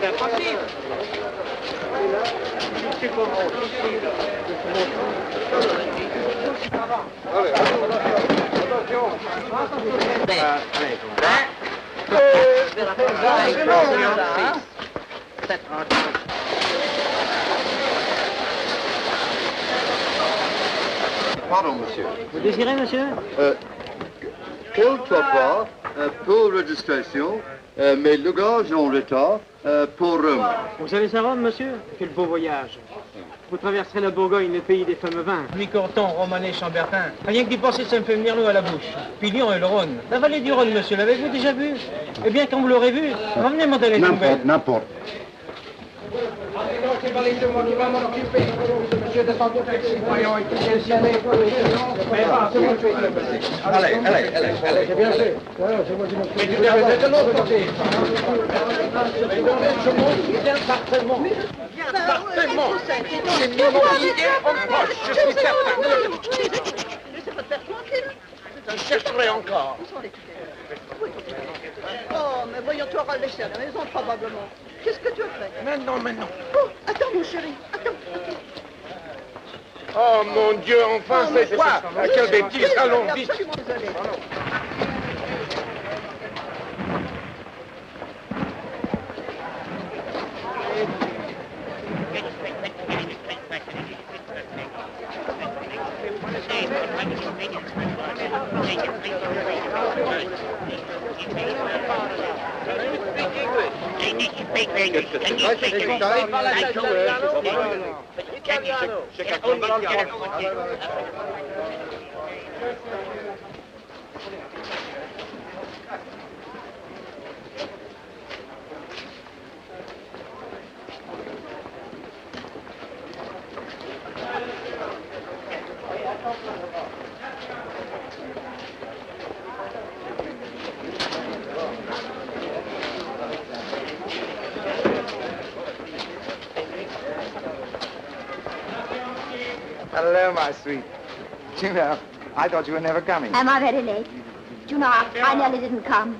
C'est impossible. Pardon, monsieur. Vous désirez, monsieur? Pour le trottoir, pour registration, mais le gage en retard pour Rome. Vous allez à Rome, monsieur? Quel beau voyage. Vous traverserez la Bourgogne, le pays des fameux vins. Louis-Corton, Romanée, Chambertin. Rien que d'y penser, ça me fait venir l'eau à la bouche. Puis Lyon et le Rhône. La vallée du Rhône, monsieur, l'avez-vous déjà vu? Eh bien, quand vous l'aurez vu, ramenez mon télé. N'importe. Allez. C'est bien fait. Mais tu devrais être de l'autre côté. Parfaitement. C'est mieux mon idée en poche, je suis certain. Laissez votre père tranquille. Je chercherai encore. Oh, mais voyons, tu auras laissé à la maison, probablement. Qu'est-ce que tu as fait? Mais non. Oh, attends, mon chéri, attends. Oh, mon Dieu, enfin, c'est quoi? Quelle bêtise, allons, vite. Absolument désolé. Hello, my sweet. You know, I thought you were never coming. Am I very late? Do you know, I nearly didn't come.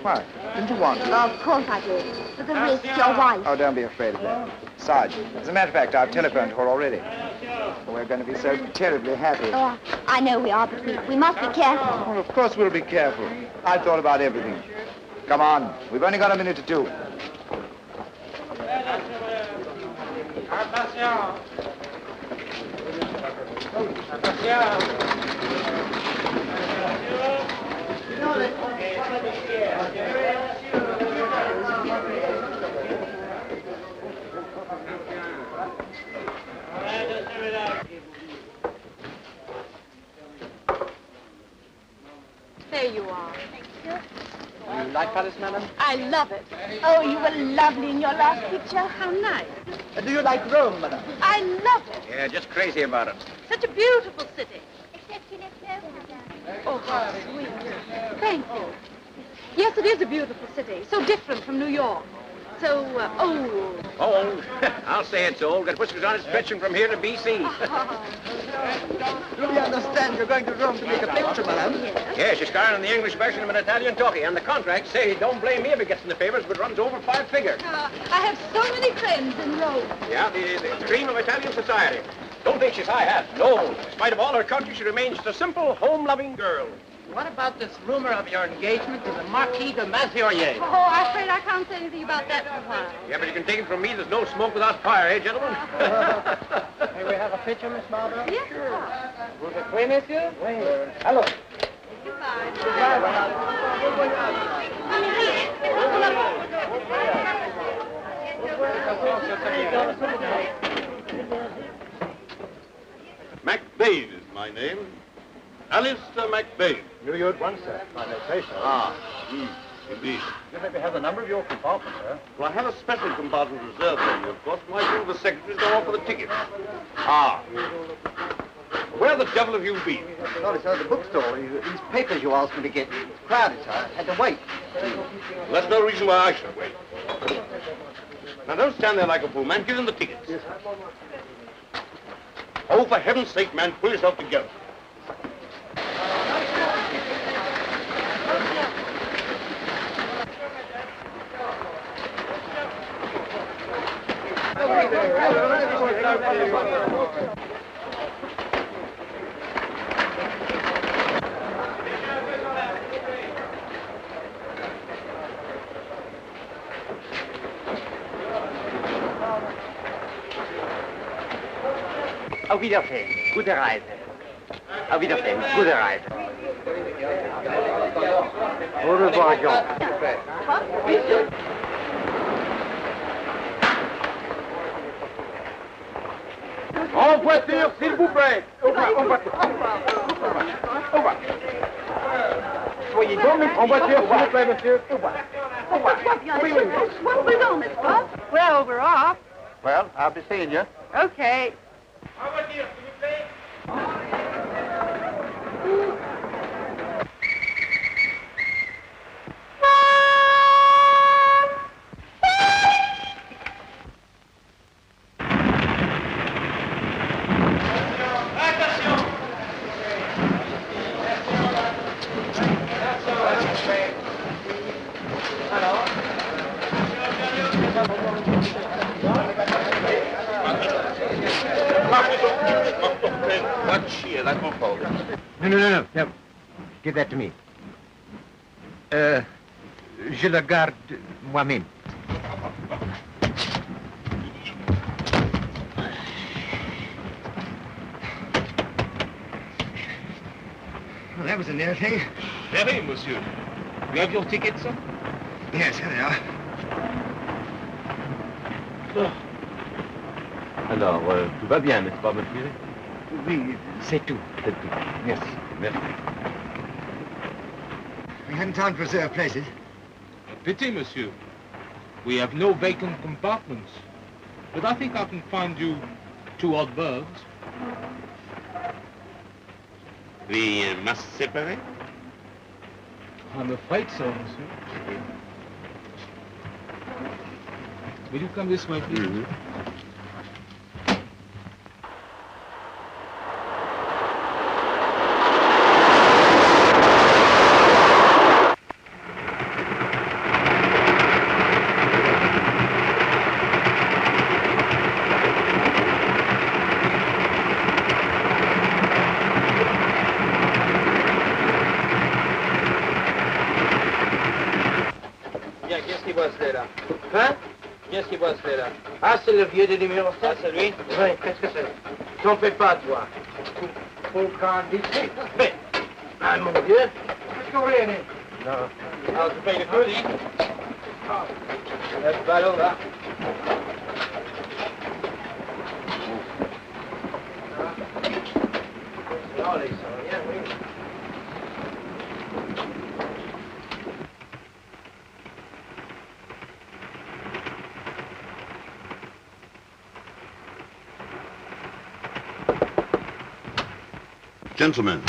Why? Didn't you want to? Of course I did. But the risk, your wife. Oh, don't be afraid of that. Sarge, as a matter of fact, I've telephoned to her already. We're going to be so terribly happy. Oh, I know we are, but we must be careful. Well, of course we'll be careful. I've thought about everything. Come on. We've only got a minute or two. There you are. You like Paris, madam? I love it. Oh, you were lovely in your last picture. How nice. Do you like Rome, madam? I love it. Yeah, just crazy about it. Such a beautiful city. Except you left no madam. Oh, how sweet. Thank you. Yes, it is a beautiful city. So different from New York. So, old. Oh, I'll say it's old. Got whiskers on it stretching from here to B.C. Do you understand you're going to Rome to make a picture, madam? Yeah, she's starring in the English version of an Italian talkie, and the contract say don't blame me if it gets in the papers, but runs over 5 figures. I have so many friends in Rome. Yeah, the cream of Italian society. Don't think she's high hat. No. In spite of all her country, she remains just a simple, home-loving girl. What about this rumor of your engagement to the Marquis de Mazurier? Oh, I'm afraid I can't say anything about that for a while. Yeah, but you can take it from me, there's no smoke without fire, eh, gentlemen? May we have a picture, Miss Marlborough? Yes, sure. Vous êtes prêts, messieurs? Oui. Allô. Goodbye. McBain is my name. Alistair McBain. Knew you at once, sir. My notation. Indeed. You maybe have the number of your compartment, sir. Well, I have a special compartment reserved for you, of course. My two of the secretaries go off for the tickets. Where the devil have you been? Sorry, sir, the bookstore. These papers you asked me to get. It's crowded, sir. I had to wait. Well, that's no reason why I should wait. Now, don't stand there like a fool, man. Give them the tickets. Yes, sir. Oh, for heaven's sake, man, pull yourself together. Auf Wiedersehen. Gute Reise. Auf Wiedersehen. Gute Reise. Au revoir, John. En voiture, s'il vous plaît. En voiture. Soyez donc en voiture, s'il vous plaît, monsieur. We're over off. Well, I'll be seeing you. Okay. En voiture, s'il vous plaît. No. Give that to me. Je le garde moi-même. Well, that was a near thing. Very, monsieur. You have your ticket, sir? Yes, here they are. Alors, tout va bien, n'est-ce pas, monsieur? Oui, c'est tout. C'est tout. Merci. Merci. We hadn't time to reserve places. A pity, monsieur. We have no vacant compartments. But I think I can find you 2 odd berths. We must separate? I'm afraid so, monsieur. Will you come this way, please? Mm-hmm. Ah, c'est le vieux de numéro 7, c'est lui? Oui, qu'est-ce que c'est? T'en fais pas, toi. Faut prendre d'ici. Mais, ah, mon Dieu, qu'est-ce qu'on vient? Non. Alors, tu payes le colis? Le ballon, là. Non, les rien, oui. Gentlemen,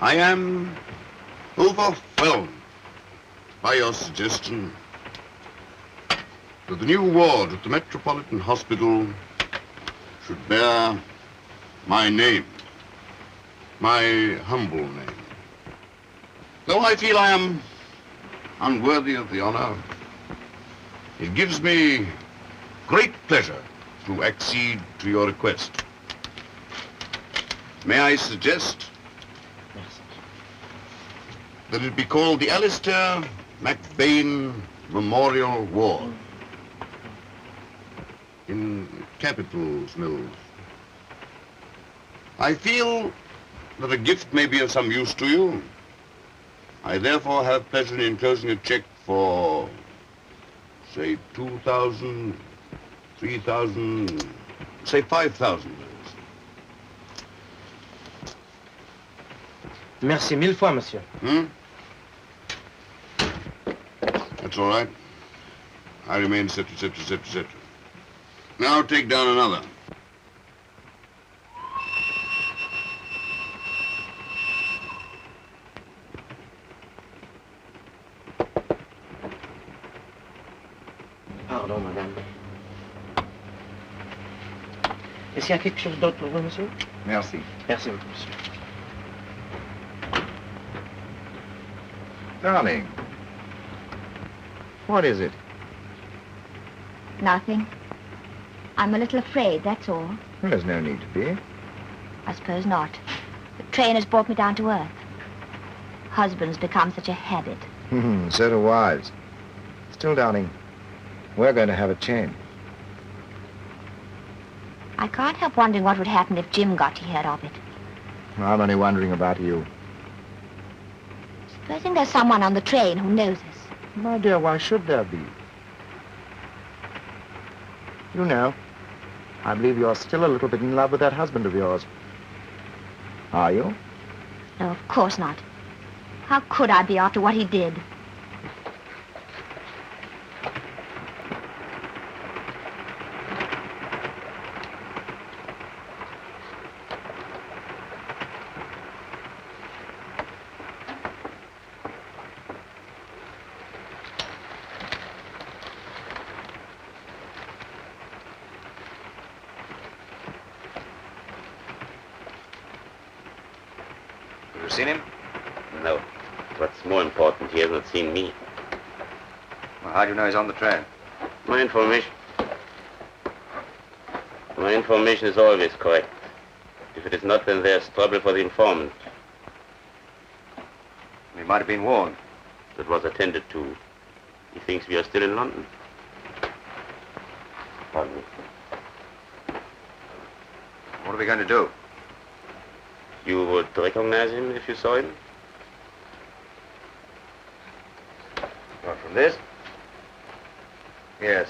I am overwhelmed by your suggestion that the new ward at the Metropolitan Hospital should bear my name, my humble name. Though I feel I am unworthy of the honor, it gives me great pleasure to accede to your request. May I suggest that it be called the Alistair McBain Memorial Ward in Capitol's Mills. I feel that a gift may be of some use to you. I therefore have pleasure in enclosing a check for, say, 2,000, 3,000, say 5,000. Merci 1000 fois, monsieur. That's all right. I remain, etc., etc., etc., etc. Now take down another. Pardon, madame. Est-ce qu'il y a quelque chose d'autre pour vous, monsieur? Merci. Merci beaucoup, monsieur. Darling, what is it? Nothing. I'm a little afraid, that's all. Well, there's no need to be. I suppose not. The train has brought me down to earth. Husbands become such a habit. So do wives. Still, darling, we're going to have a change. I can't help wondering what would happen if Jim got to hear of it. I'm only wondering about you. Supposing there's someone on the train who knows us. My dear, why should there be? You know, I believe you're still a little bit in love with that husband of yours. Are you? No, of course not. How could I be after what he did? Seen him? No. What's more important, he hasn't seen me. Well, how do you know he's on the train? My information is always correct. If it is not, then there's trouble for the informant. He might have been warned. That was attended to. He thinks we are still in London. Pardon me. What are we going to do? You would recognize him if you saw him? Not from this? Yes.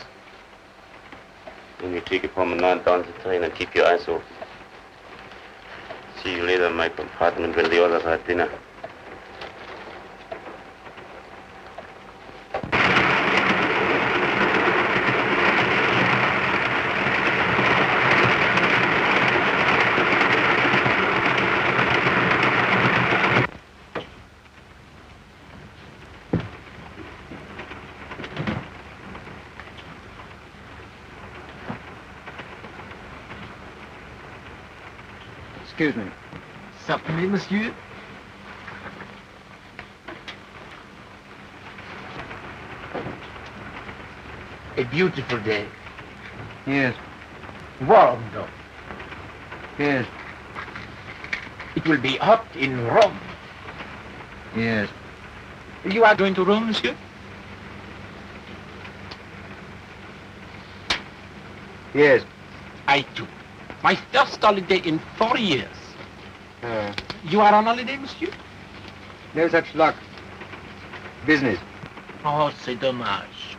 Then you take a promenade down the train and keep your eyes open. See you later in my compartment when the others are at dinner. Excuse me. Certainly, monsieur. A beautiful day. Yes. Warm, though. Yes. It will be hot in Rome. Yes. You are going to Rome, monsieur? Yes. I too. My first holiday in 4 years. You are on holiday, monsieur? No such luck. Business. Oh, c'est dommage.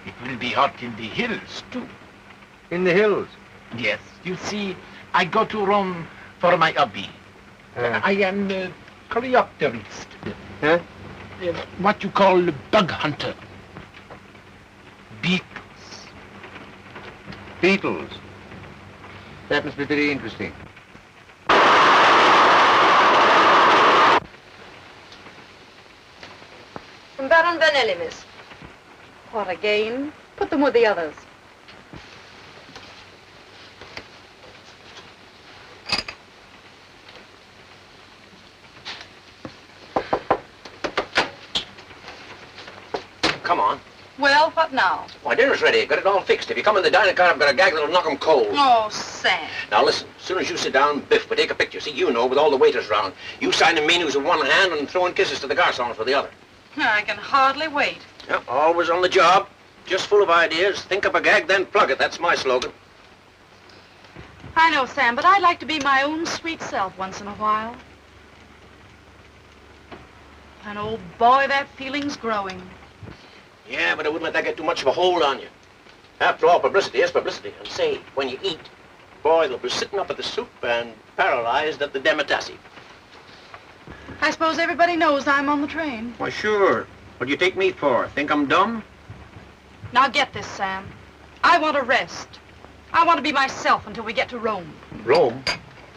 It will be hot in the hills, too. In the hills? Yes. You see, I go to Rome for my hobby. I am a coleopterist. Huh? What you call a bug hunter. Beetles. Beetles. That must be very interesting. From Baron Vanelli, miss. What again? Put them with the others. Come on. Well, what now? My dinner's ready. Got it all fixed. If you come in the dining car, I've got a gag that'll knock 'em cold. Oh, Sam. Now listen, as soon as you sit down, Biff, we take a picture. See, you know, with all the waiters round. You sign the menus with one hand and throwing kisses to the garçons with the other. I can hardly wait. Yeah, always on the job. Just full of ideas. Think up a gag, then plug it. That's my slogan. I know, Sam, but I'd like to be my own sweet self once in a while. And oh boy, that feeling's growing. Yeah, but I wouldn't let that get too much of a hold on you. After all, publicity is publicity. And say, when you eat, boy, they'll be sitting up at the soup and paralyzed at the demitasse. I suppose everybody knows I'm on the train. Why, sure. What do you take me for? Think I'm dumb? Now get this, Sam. I want to rest. I want to be myself until we get to Rome. Rome?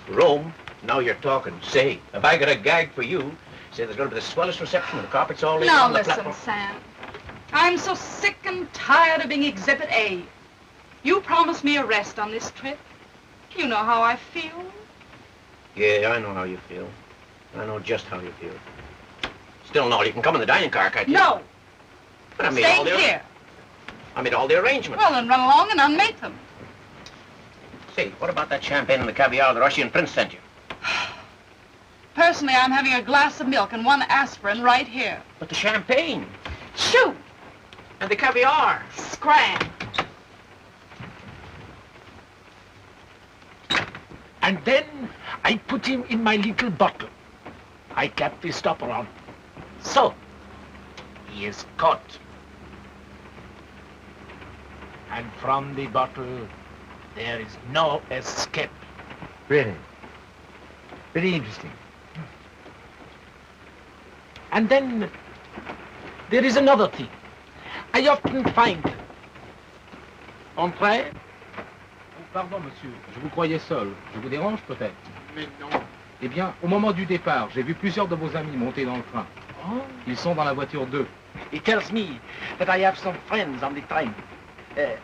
Rome? Now you're talking. Say, if I got a gag for you, say there's going to be the swellest reception and the carpet's all laid Now on the listen, platform. Sam. I'm so sick and tired of being Exhibit A. You promised me a rest on this trip. You know how I feel. Yeah, I know how you feel. I know just how you feel. Still, no, you can come in the dining car, can't you? No. But I mean, Stay all the other- here. I made all the arrangements. Well, then run along and unmake them. Say, what about that champagne and the caviar the Russian prince sent you? Personally, I'm having a glass of milk and one aspirin right here. But the champagne. Shoo! And the caviar. Scram. And then I put him in my little bottle. I clapped the stopper on. So, he is caught. And from the bottle, there is no escape. Really? Very interesting. And then, there is another thing. I often find... Entrez? Pardon, monsieur, je vous croyais seul. Je vous dérange peut-être? Mais non. Eh bien, au moment du départ, j'ai vu plusieurs de vos amis monter dans le train. Oh. Ils sont dans la voiture 2. He tells me that I have some friends on the train.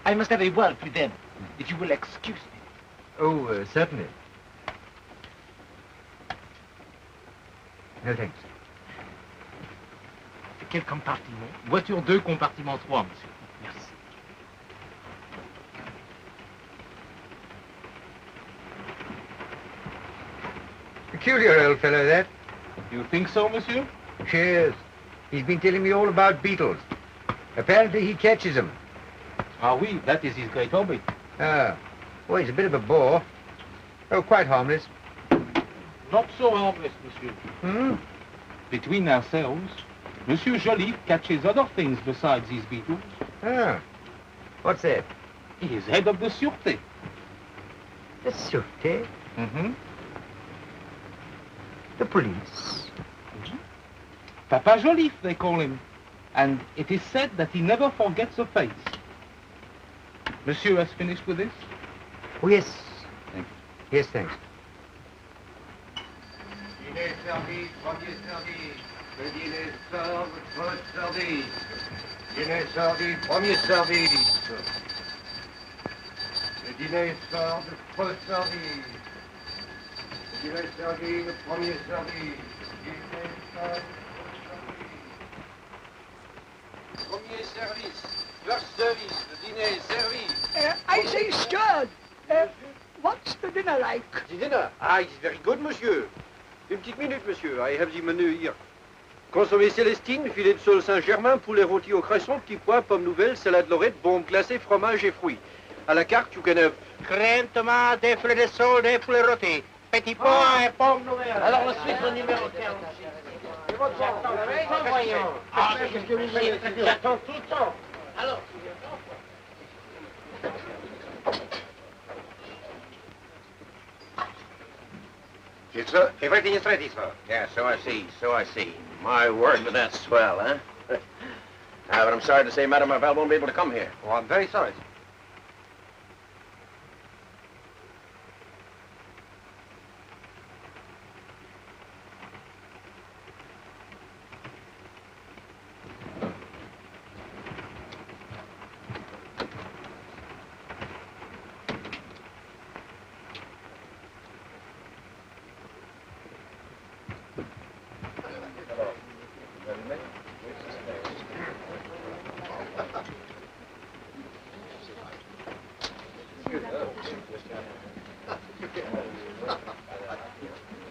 I must have a word with them, if you will excuse me. Oh, certainly. No thanks. Quel compartiment? Voiture 2, compartiment 3, monsieur. Merci. Peculiar old fellow, that. You think so, monsieur? Cheers. He's been telling me all about beetles. Apparently he catches them. Ah oui, that is his great hobby. Ah. Well, he's a bit of a bore. Oh, quite harmless. Not so harmless, monsieur. Hmm? Between ourselves, Monsieur Joly catches other things besides these beetles. Ah. What's that? He is head of the Sûreté. The Sûreté? Mm-hmm. The police? Mm-hmm. Papa Joliffe, they call him. And it is said that he never forgets a face. Monsieur has finished with this? Oh, yes. Thank you. Yes, thanks. Dîner servi, premier servi. Le dîner sort, votre service. Dîner servi, premier service. Le dîner sort, votre service. Le dîner servi, le premier service. Dîner sort, premier service. First service, the dîner is servi. I say, Steward, what's the dinner like? The dinner? Ah, it's very good, monsieur. Une petite minute, monsieur. I have the menu here. Consommé Célestine, filet de sole Saint-Germain, poulet rôti au cresson, petits pois, pommes nouvelles, salade lorette, bombe glacée, fromage et fruits. À la carte, you can have... Crème, tomate, des filets de sole, des poulets rôtis. Petits pois et pommes nouvelles. Alors, le suite, le numéro 46. Voyons. Ah, qu'est-ce que vous voulez? J'attends tout le temps. Alors... Yes, sir. Everything is ready, sir. Yeah, so I see, so I see. My word, but that's swell, huh? But I'm sorry to say Madame Marvell won't be able to come here. Oh, I'm very sorry, sir.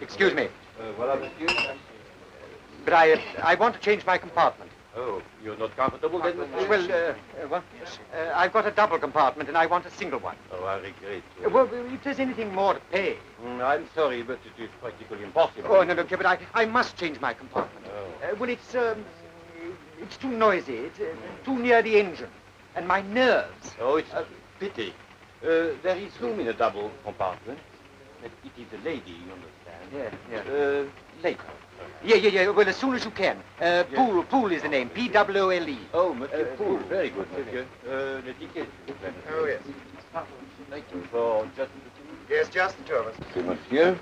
Excuse me. But I want to change my compartment. Oh, you're not comfortable then, monsieur? Well, what? I've got a double compartment and I want a single one. Oh, I regret. Well, if there's anything more to pay. I'm sorry, but it is practically impossible. Oh, no, but I must change my compartment. Oh. Well, it's too noisy. It's too near the engine. And my nerves. Oh, it's a pity. There is room in a double compartment. But it is a lady, you understand. Yeah. Later. Yeah. Well, as soon as you can. Poole is the name. P-W-O-L-E. Oh, Monsieur Poole. Very good, monsieur. The ticket. Oh, yes. Thank you for just... Yes, just the two of us. Monsieur.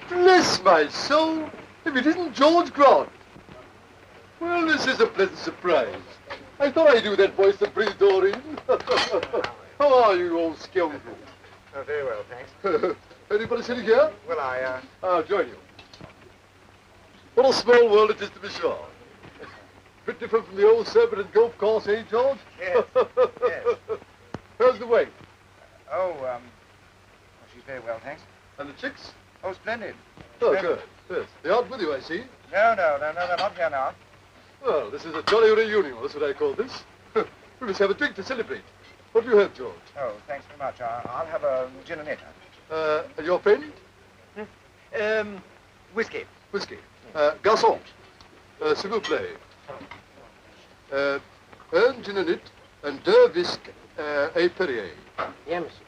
Bless my soul, if it isn't George Grant. Well, this is a pleasant surprise. I thought I knew that voice of Doreen. How are you, old scoundrel? Oh, very well, thanks. Anybody sitting here? Well, I'll join you. What a small world it is to be sure. bit different from the old serpent and golf course, eh, George? Yes, yes. How's the wife? She's very well, thanks. And the chicks? Oh, splendid. Oh, Splendid. good. Yes. They aren't with you, I see. No, they're not here now. Well, this is a jolly reunion, that's what I call this. We must have a drink to celebrate. What do you have, George? Oh, thanks very much. I'll have a gin and netta. And your friend? Whiskey. Whiskey. Garçon. S'il vous plaît. Un gin and it, and deux whisk, et Perrier. Yeah, monsieur.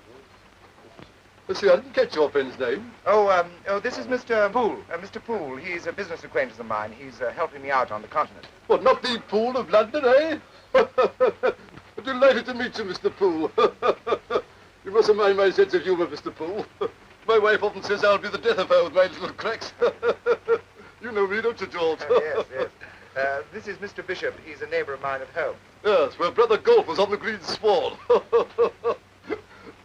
Monsieur, I didn't catch your friend's name. Oh, this is Mr. Poole. Mr. Poole, he's a business acquaintance of mine. He's helping me out on the continent. What, not the Poole of London, eh? Delighted to meet you, Mr. Poole. You mustn't mind my sense of humour, Mr. Poole. My wife often says I'll be the death of her with my little cracks. You know me, don't you, George? Yes, yes. This is Mr. Bishop. He's a neighbour of mine at home. Yes, where Brother Golf was on the green sward.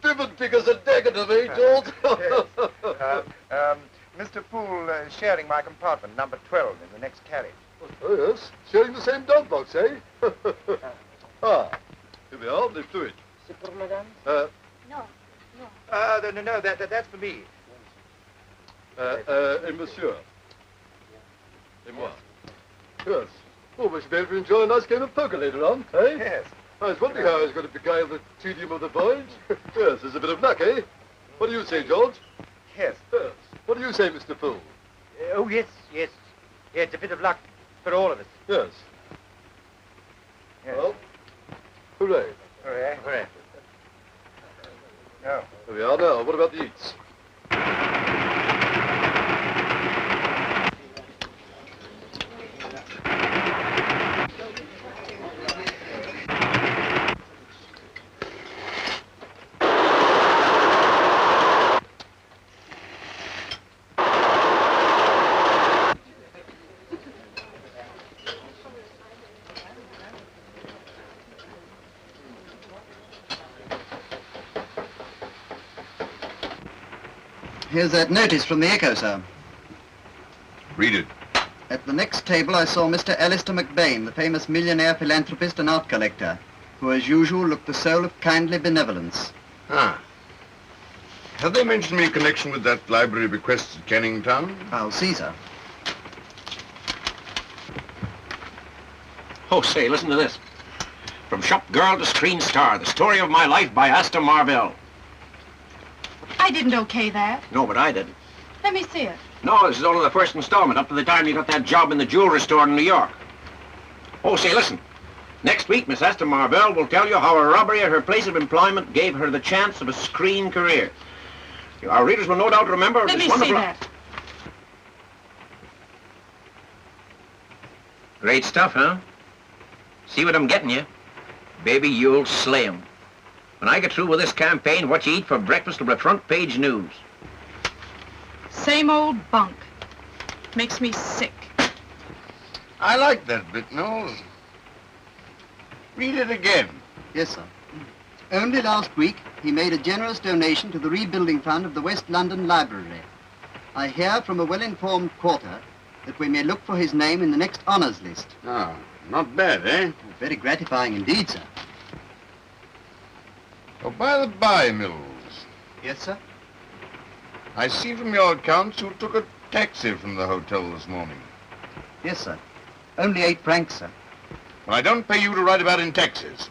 Divot big as a dagenham, eh, George? Yes. Mr. Poole is sharing my compartment, number 12, in the next carriage. Oh, yes. Sharing the same dog box, eh? Here we are. Let's do it. C'est pour madame? No. No, that's for me. Et monsieur. Et moi. Yes. Oh, we should be able to enjoy a nice game of poker later on, eh? Yes. I was wondering how I was going to beguile the tedium of the voyage. Yes, there's a bit of luck, eh? What do you say, George? Yes. Yes. What do you say, Mr. Poole? Oh, yes. Yeah, it's a bit of luck for all of us. Yes. Yes. Well, hooray. Hooray. No. Here we are now. What about the eats? Here's that notice from the Echo, sir. Read it. At the next table, I saw Mr. Alistair McBain, the famous millionaire philanthropist and art collector, who, as usual, looked the soul of kindly benevolence. Ah. Have they mentioned me in connection with that library bequest at Canning Town? I'll see, sir. Oh, say, listen to this. From shop girl to screen star, the story of my life by Astor Marvell. I didn't okay that. No, but I didn't. Let me see it. No, this is only the first installment, up to the time you got that job in the jewelry store in New York. Oh, say, listen. Next week, Miss Astor Marvell will tell you how a robbery at her place of employment gave her the chance of a screen career. Our readers will no doubt remember Let this me wonderful... see that. Great stuff, huh? See what I'm getting you? Baby, you'll slay 'em. When I get through with this campaign, what you eat for breakfast will be front page news. Same old bunk. Makes me sick. I like that bit, Knowles. Read it again. Yes, sir. Only last week, he made a generous donation to the rebuilding fund of the West London Library. I hear from a well-informed quarter that we may look for his name in the next honours list. Ah, not bad, eh? Very gratifying indeed, sir. Oh, by the by, Mills. Yes, sir? I see from your accounts you took a taxi from the hotel this morning. Yes, sir. Only 8 francs, sir. Well, I don't pay you to ride about in taxis.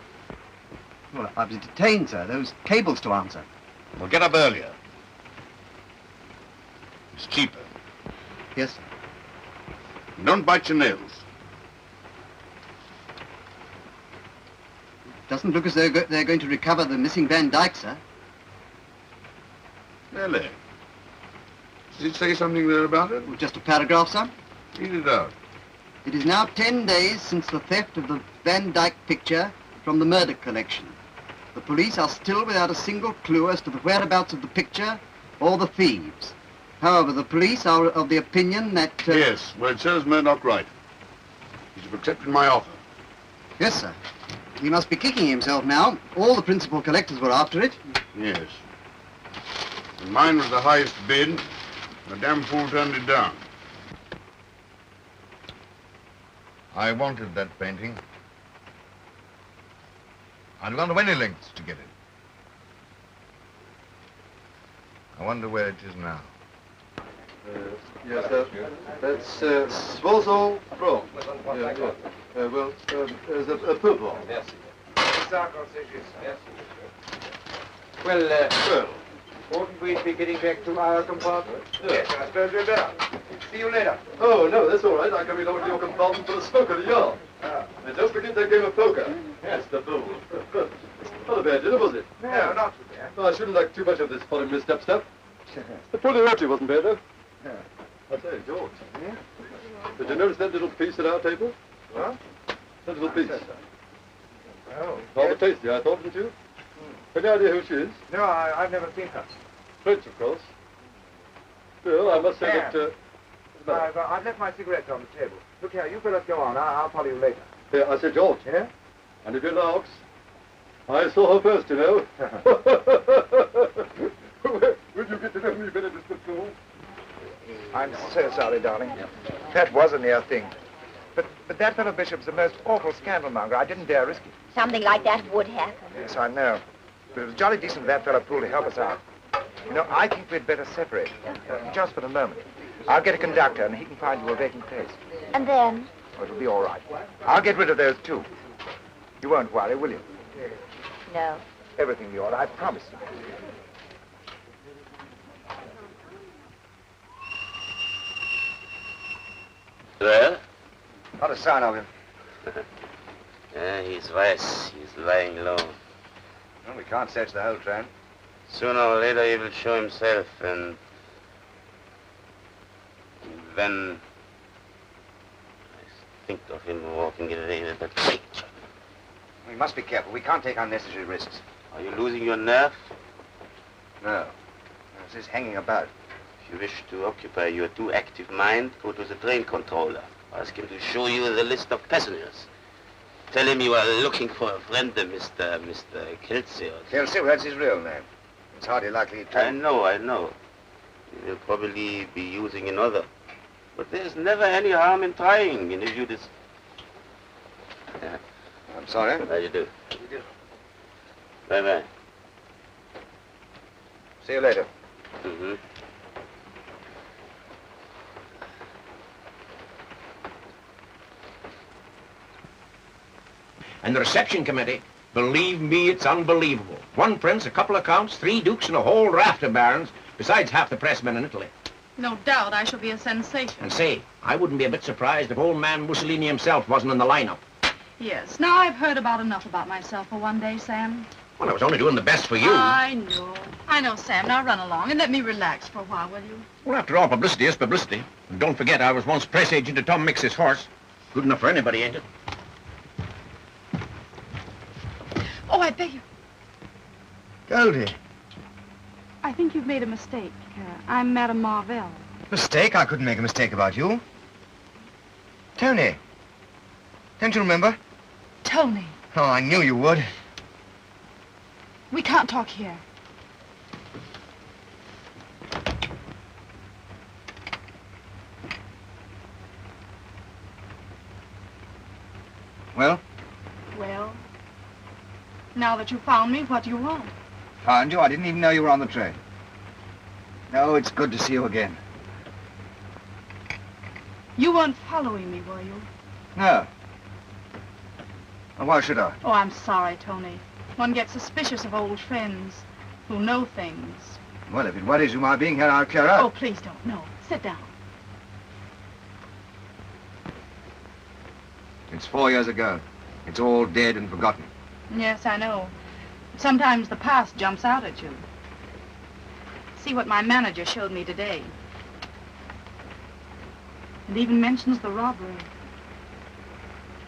Well, I was detained, sir. Those cables to answer. Well, get up earlier. It's cheaper. Yes, sir. And don't bite your nails. Doesn't look as though they're going to recover the missing Van Dyke, sir. Really? Does it say something there about it? Well, just a paragraph, sir. Read it out. It is now 10 days since the theft of the Van Dyke picture from the murder collection. The police are still without a single clue as to the whereabouts of the picture or the thieves. However, the police are of the opinion that... Yes, well, it serves Murdoch right. He should have accepted my offer. Yes, sir. He must be kicking himself now. All the principal collectors were after it. Yes. And mine was the highest bid. The damn fool turned it down. I wanted that painting. I'd gone to any lengths to get it. I wonder where it is now. Yes, that's Swozo Pro. Yeah. Well, there's a purple. Merci. Well, Wouldn't we be getting back to our compartment? Yes, I suppose we'd better. See you later. Oh, no, that's all right. I can be over to your compartment for a smoke and a yarn. And don't forget that game of poker. Yes, the bull. Not a bad dinner, was it? No, not too bad. No, I shouldn't like too much of this foreign misstep stuff. The Poli roti wasn't bad, though. I say, George. Did you notice that little piece at our table? What? That little piece. Oh. Rather tasty, I thought, didn't you? Any idea who she is? No, I've never seen her. French, of course. Still, I must say that... I've left my cigarettes on the table. Look here, you fellas go on. I'll follow you later. Here, I said, George. Yeah? And if you knocks, I saw her first, you know. Would you get to know me better, Mr. Cole? I'm so sorry, darling. That was a near thing. But that fellow Bishop's the most awful scandalmonger. I didn't dare risk it. Something like that would happen. Yes, I know. But it was jolly decent of that fellow Poole to help us out. You know, I think we'd better separate, just for the moment. I'll get a conductor, and he can find you a vacant place. And then? Oh, it'll be all right. I'll get rid of those two. You won't worry, will you? No. Everything will be all right, I promise you. Well? Not a sign of him. He's wise. He's lying low. Well, we can't search the whole train. Sooner or later he will show himself, and then I think of him walking away with that picture. We must be careful. We can't take unnecessary risks. Are you losing your nerve? No. This is hanging about. If you wish to occupy your too active mind, go to the train controller. Ask him to show you the list of passengers. Tell him you are looking for a friend, Mr. Kelsey. Kelsey? Well, that's his real name. It's hardly likely to... I know. He will probably be using another. But there's never any harm in trying, and if you just... I'm sorry. How do you do? Bye-bye. See you later. Mm-hmm. And the reception committee, believe me, it's unbelievable. One prince, a couple of counts, 3 dukes, and a whole raft of barons, besides half the pressmen in Italy. No doubt I shall be a sensation. And say, I wouldn't be a bit surprised if old man Mussolini himself wasn't in the lineup. Yes, now I've heard enough about myself for one day, Sam. Well, I was only doing the best for you. I know, Sam. Now run along and let me relax for a while, will you? Well, after all, publicity is publicity. And don't forget, I was once press agent to Tom Mix's horse. Good enough for anybody, ain't it? Oh, I beg you. Goldie. I think you've made a mistake. I'm Madame Marvell. Mistake? I couldn't make a mistake about you. Tony. Don't you remember? Tony. Oh, I knew you would. We can't talk here. Well? Well, now that you found me, what do you want? Found you? I didn't even know you were on the train. No, it's good to see you again. You weren't following me, were you? No. Well, why should I? Oh, I'm sorry, Tony. One gets suspicious of old friends who know things. Well, if it worries you my being here, I'll clear out. Oh, please don't. No. Sit down. It's 4 years ago. It's all dead and forgotten. Yes, I know. Sometimes the past jumps out at you. See what my manager showed me today. It even mentions the robbery.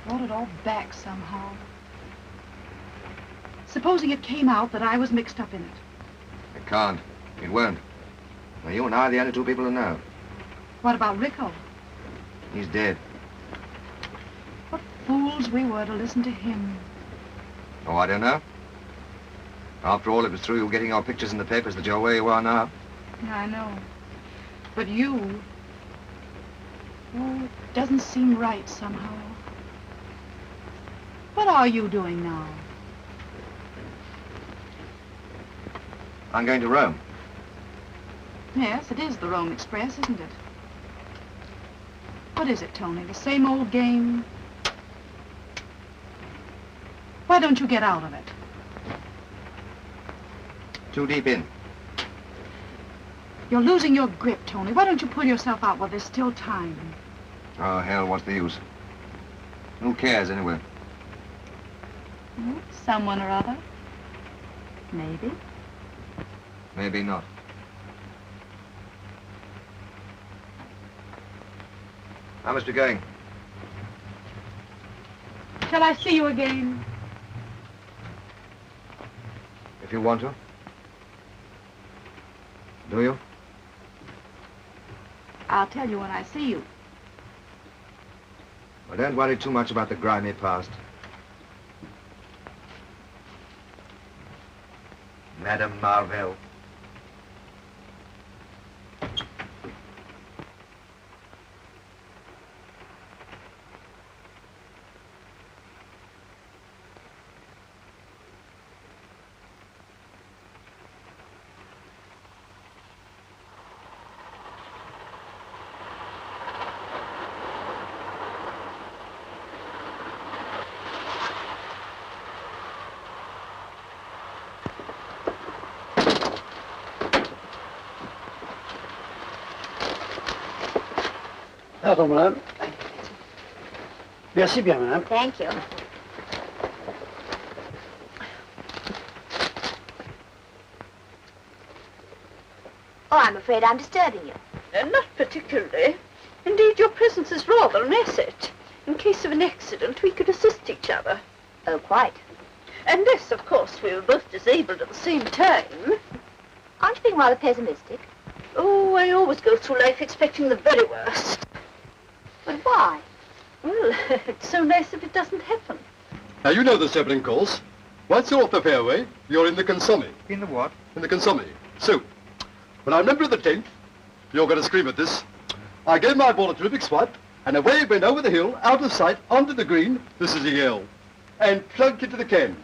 Brought it all back somehow. Supposing it came out that I was mixed up in it. It can't. It won't. Well, you and I are the only 2 people who know. What about Rico? He's dead. What fools we were to listen to him. Oh, I don't know. After all, it was through you getting your pictures in the papers that you're where you are now. I know. But you... Oh, it doesn't seem right somehow. What are you doing now? I'm going to Rome. Yes, it is the Rome Express, isn't it? What is it, Tony? The same old game? Why don't you get out of it? Too deep in. You're losing your grip, Tony. Why don't you pull yourself out while there's still time? Oh, hell, what's the use? Who cares, anyway? Someone or other. Maybe. Maybe not. I must be going. Shall I see you again? If you want to. Do you? I'll tell you when I see you. Well, don't worry too much about the grimy past. Madame Marvell. Pardon, madame. Merci bien, madame. Thank you. Oh, I'm afraid I'm disturbing you. Not particularly. Indeed, your presence is rather an asset. In case of an accident, we could assist each other. Oh, quite. Unless, of course, we were both disabled at the same time. Aren't you being rather pessimistic? Oh, I always go through life expecting the very worst. But why? Well, it's so nice if it doesn't happen. Now, you know the Zeppelin course. Once you're off the fairway, you're in the consomme. In the what? In the consomme. So, when I remember the 10th, you're going to scream at this, I gave my ball a terrific swipe, and away it went over the hill, out of sight, onto the green, this is a yell, and plunked into the can.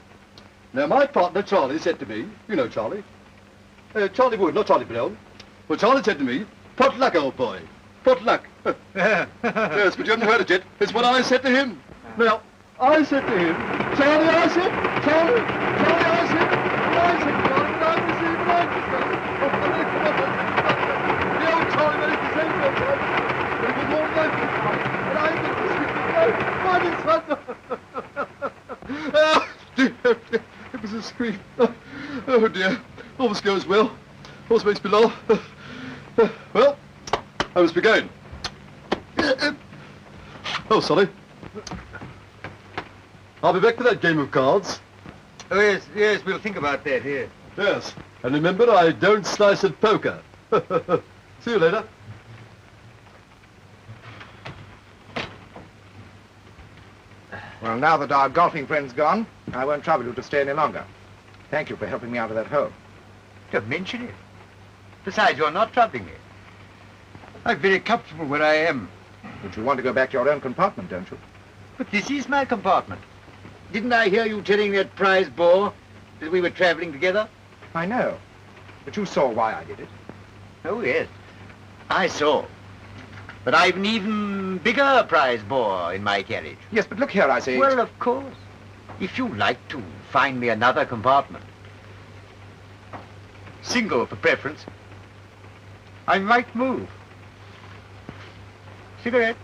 Now, my partner, Charlie, said to me, you know Charlie, Charlie Wood, not Charlie Brown, well, Charlie said to me, pot luck, old boy, pot luck. Yes, but you haven't heard it yet. It's what I said to him. Now, I said to him, Charlie, I said, Charlie, I said, Charlie, but I deceived, but I deceived. The old Charlie made the same old Charlie, but it was more like this one, and I did the same. It was a scream. Oh dear, always goes well, always makes me laugh. Well, I must be going. Oh, sorry. I'll be back for that game of cards. Oh, yes, we'll think about that here. Yes, and remember, I don't slice at poker. See you later. Well, now that our golfing friend's gone, I won't trouble you to stay any longer. Thank you for helping me out of that hole. Don't mention it. Besides, you're not troubling me. I'm very comfortable where I am. But you want to go back to your own compartment, don't you? But this is my compartment. Didn't I hear you telling that prize bore that we were traveling together? I know. But you saw why I did it. Oh, yes. I saw. But I've an even bigger prize bore in my carriage. Yes, but look here, I say... Well, of course. If you like to find me another compartment, single for preference, I might move. Cigarette.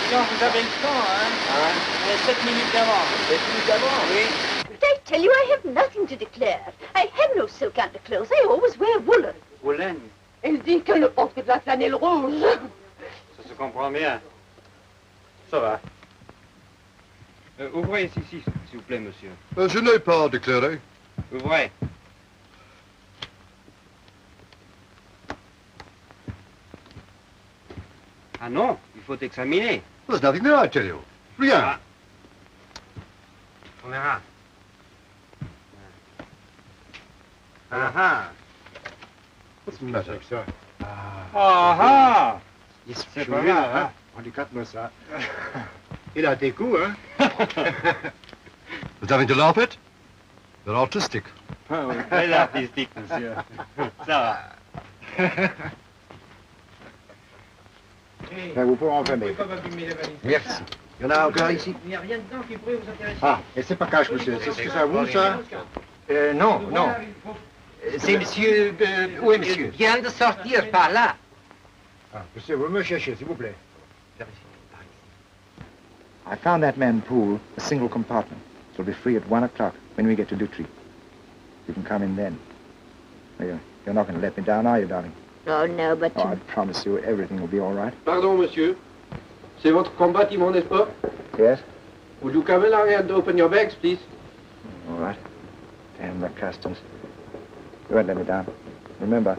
Vous avez le temps, hein? Vous avez 7 minutes d'avance. 7 minutes d'avance? Oui. But I tell you, I have nothing to declare. I have no silk underclothes. I always wear woolen. Woolen? Elle dit qu'elle ne porte que de la flanelle rouge. Ça se comprend bien. Ça va. Ouvrez ici, s'il vous plaît, monsieur. Je n'ai pas déclaré. Ouvrez. Ah non, il faut examiner. There's nothing there, I tell you. Rien. On verra. Ah. What's the matter? Ah. C'est pas mal, hein? Regarde-moi ça. Il a des coups, hein? There's nothing to laugh at. They're artistic. Ah oui, très artistique, monsieur. Ça va. Vous pouvez en fermer. Merci. Il y en a encore ici? Il n'y a rien dedans qui pourrait vous intéresser. Ah, et c'est pas cache, monsieur. C'est ce que ça vous, ça? Non, non. C'est monsieur... où est monsieur? Vient de sortir par là. Ah, monsieur, vous me cherchez, s'il vous plaît. I found that man pool, a single compartment. It'll be free at 1 o'clock when we get to Lutry. You can come in then. You're not going to let me down, are you, darling? Oh, no, but... Oh, I promise you everything will be all right. Pardon, monsieur. C'est votre combattant, n'est-ce pas? Yes? Would you come along and open your bags, please? All right. Damn the customs. You won't let me down. Remember,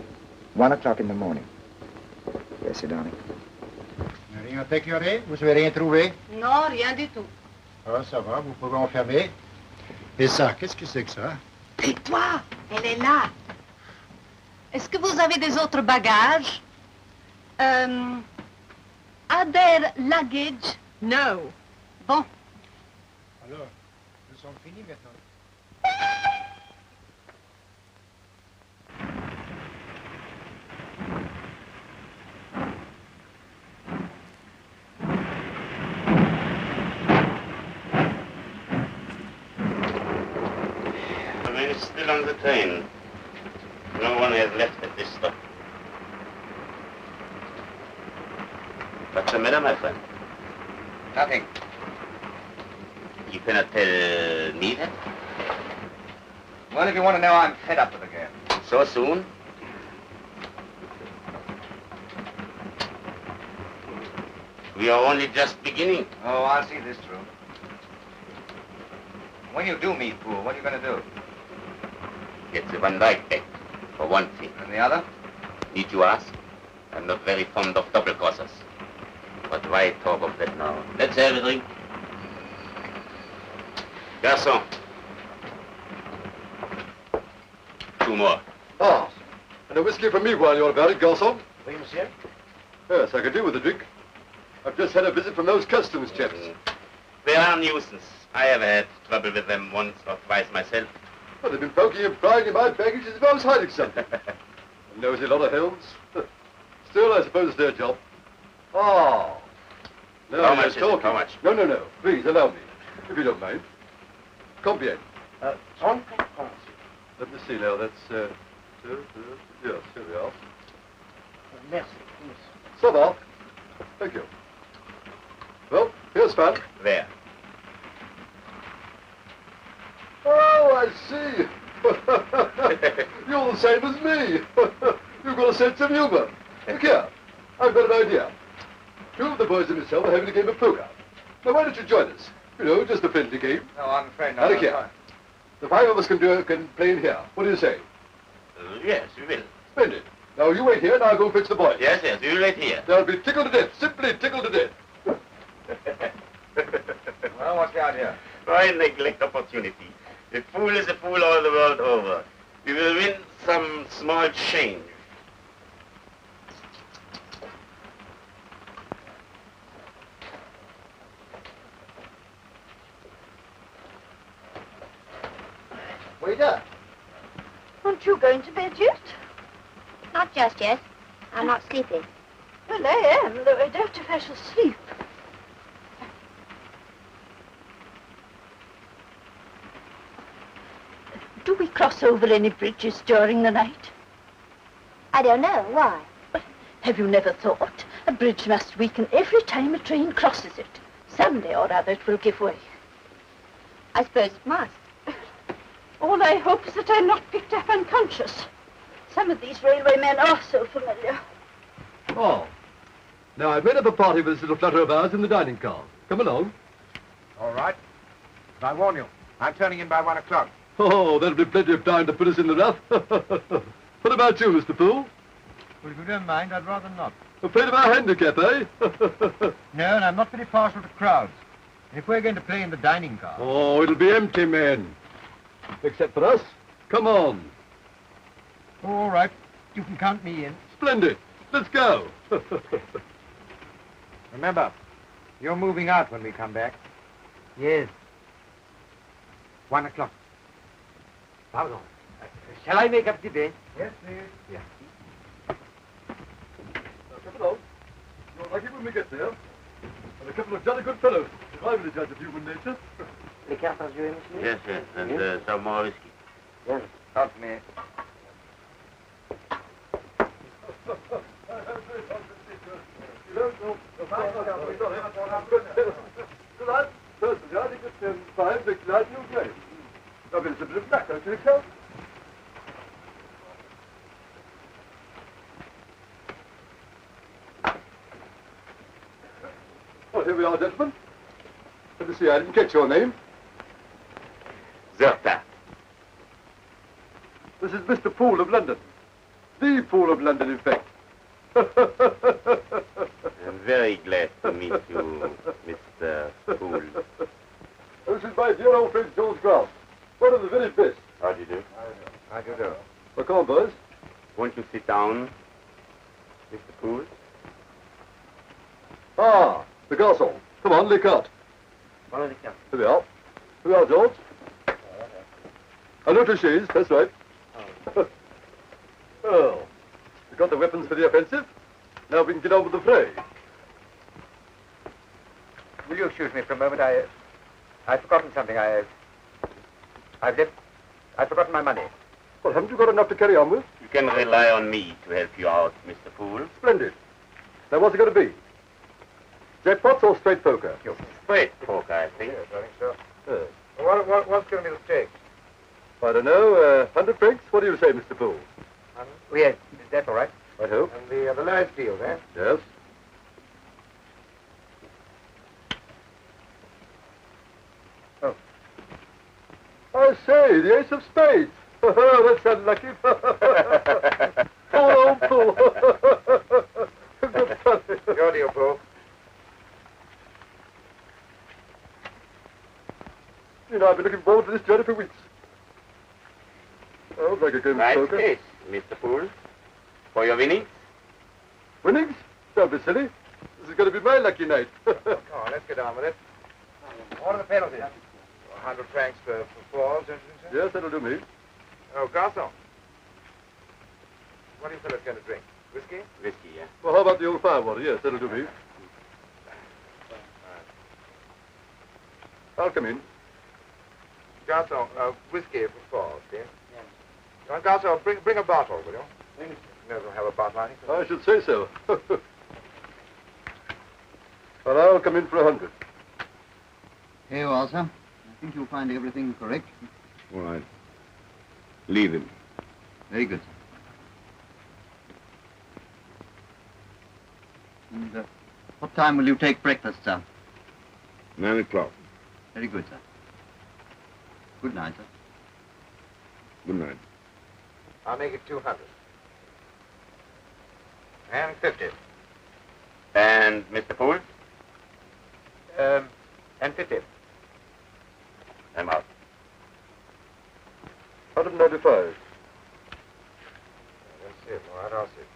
1 o'clock in the morning. Yes, darling. Rien à déclarer? Vous avez rien trouvé? Non, rien du tout. Ah, ça va, vous pouvez enfermer. Et ça, qu'est-ce que c'est que ça? Et toi, elle est là. Est-ce que vous avez des autres bagages? Are there luggage? No. Bon. Alors, nous sommes finis maintenant. The man is still on the train. No one has left at this stop. What's the matter, my friend? Nothing. You cannot tell me that? Well, if you want to know, I'm fed up with the game. So soon? We are only just beginning. Oh, I'll see this through. When you do meet Poole, what are you going to do? Get the Van Dyke back, for one thing. And the other? Need you ask? I'm not very fond of double-crossers. But why talk of that now? Let's have a drink. Garçon. 2 more. Ah, and a whiskey for me while you're about it, garçon. Oui, monsieur? Yes, I could do with a drink. I've just had a visit from those customs chaps. They are a nuisance. I have had trouble with them once or twice myself. Well, they've been poking and prying in my baggage as if I was hiding something. Nosy lot of hells. Still, I suppose it's their job. Oh. No, How much is it? talking. How much? No, no, no. Please, allow me. If you don't mind. Combien? 30 Let me see now. That's, yes, here we are. Merci. Ça va. Thank you. Well, here's fun. There. Oh, I see. You're the same as me. You've got a sense of humor. Look here. I've got an idea. 2 of the boys and myself are having a game of poker. Now, why don't you join us? You know, just a friendly game. No, I'm afraid Now, not. look here. The 5 of us can play in here. What do you say? Yes, we will. Splendid. Now, you wait here and I'll go fetch the boys. Yes, yes, we will wait here. They'll be tickled to death. Simply tickled to death. Well, what's the idea? Why neglect opportunity? A fool is a fool all the world over. We will win some small change. Waiter. Aren't you going to bed yet? Not just yet. I'm not sleepy. Well, I am, though I doubt if I shall sleep. Do we cross over any bridges during the night? I don't know. Why? Have you never thought? A bridge must weaken every time a train crosses it. Someday or other it will give way. I suppose it must. All I hope is that I'm not picked up unconscious. Some of these railway men are so familiar. Oh. Now, I've made up a party with this little flutter of ours in the dining car. Come along. All right. But I warn you, I'm turning in by 1 o'clock. Oh, that'll be plenty of time to put us in the rough. What about you, Mr. Poole? Well, if you don't mind, I'd rather not. Afraid of our handicap, eh? No, and I'm not very partial to crowds. If we're going to play in the dining car... Oh, it'll be empty, men. Except for us. Come on. All right. You can count me in. Splendid. Let's go. Remember, you're moving out when we come back. Yes. 1 o'clock. Pardon. Shall I make up the bed? Yes, please. Yeah. Come along. You're lucky when we get there. And a couple of jolly good fellows, if I'm the judge of human nature. Les cartes à jouer, monsieur? Yes, yes, and some more whiskey. Yes. Help me. Well, here we are, gentlemen. Let me see, I didn't catch your name. Zerta. This is Mr. Poole of London. The Poole of London, in fact. I'm very glad to meet you, Mr. Poole. This is my dear old friend George Grant. One of the very best. How do you do? How do you do? Well, come on, boys. Won't you sit down, Mr. Poole? Ah, the garçon. Come on, les cartes. Voilà les cartes. Here we are. Here we are, George. A no cliches, that's right. Well, we got the weapons for the offensive. Now we can get on with the fray. Will you excuse me for a moment? I've forgotten something. I've forgotten my money. Well, haven't you got enough to carry on with? You can rely on me to help you out, Mr. Poole. Splendid. Now, what's it going to be? Jackpots or straight poker? Straight poker, I think. Yes, I think so. What's going to be the stake? I don't know. 100 francs? What do you say, Mr. Poole? Yes, that's all right. I hope. And the lowest deal, eh? Yes. Oh. I say, the ace of spades. That's unlucky. Poor old Poole. Good fun. Your deal, Poole. You know, I've been looking forward to this journey for weeks. Oh, like a game of poker. Nice case, Mr. Poole. For your winnings? Winnings? Don't be silly. This is going to be my lucky night. Come on, let's get on with it. What are the penalties? 100 francs for falls, don't you say? Yes, that'll do me. Oh, garçon. What are you fellas going to drink? Whiskey? Whiskey, yeah. Well, how about the old firewater? Yes, that'll do me. I'll come in. Garçon, whiskey for falls, dear. Yes. Garçon, bring a bottle, will you? Never have a bottle, I think. I should say so. Well, I'll come in for 100. Here you are, sir. I think you'll find everything correct. All right. Leave him. Very good, sir. And what time will you take breakfast, sir? 9 o'clock. Very good, sir. Good night, sir. Good night. I'll make it 200. And 50. And Mr. Poole? And 50. I'm out. 195. That's it. All right, I'll see.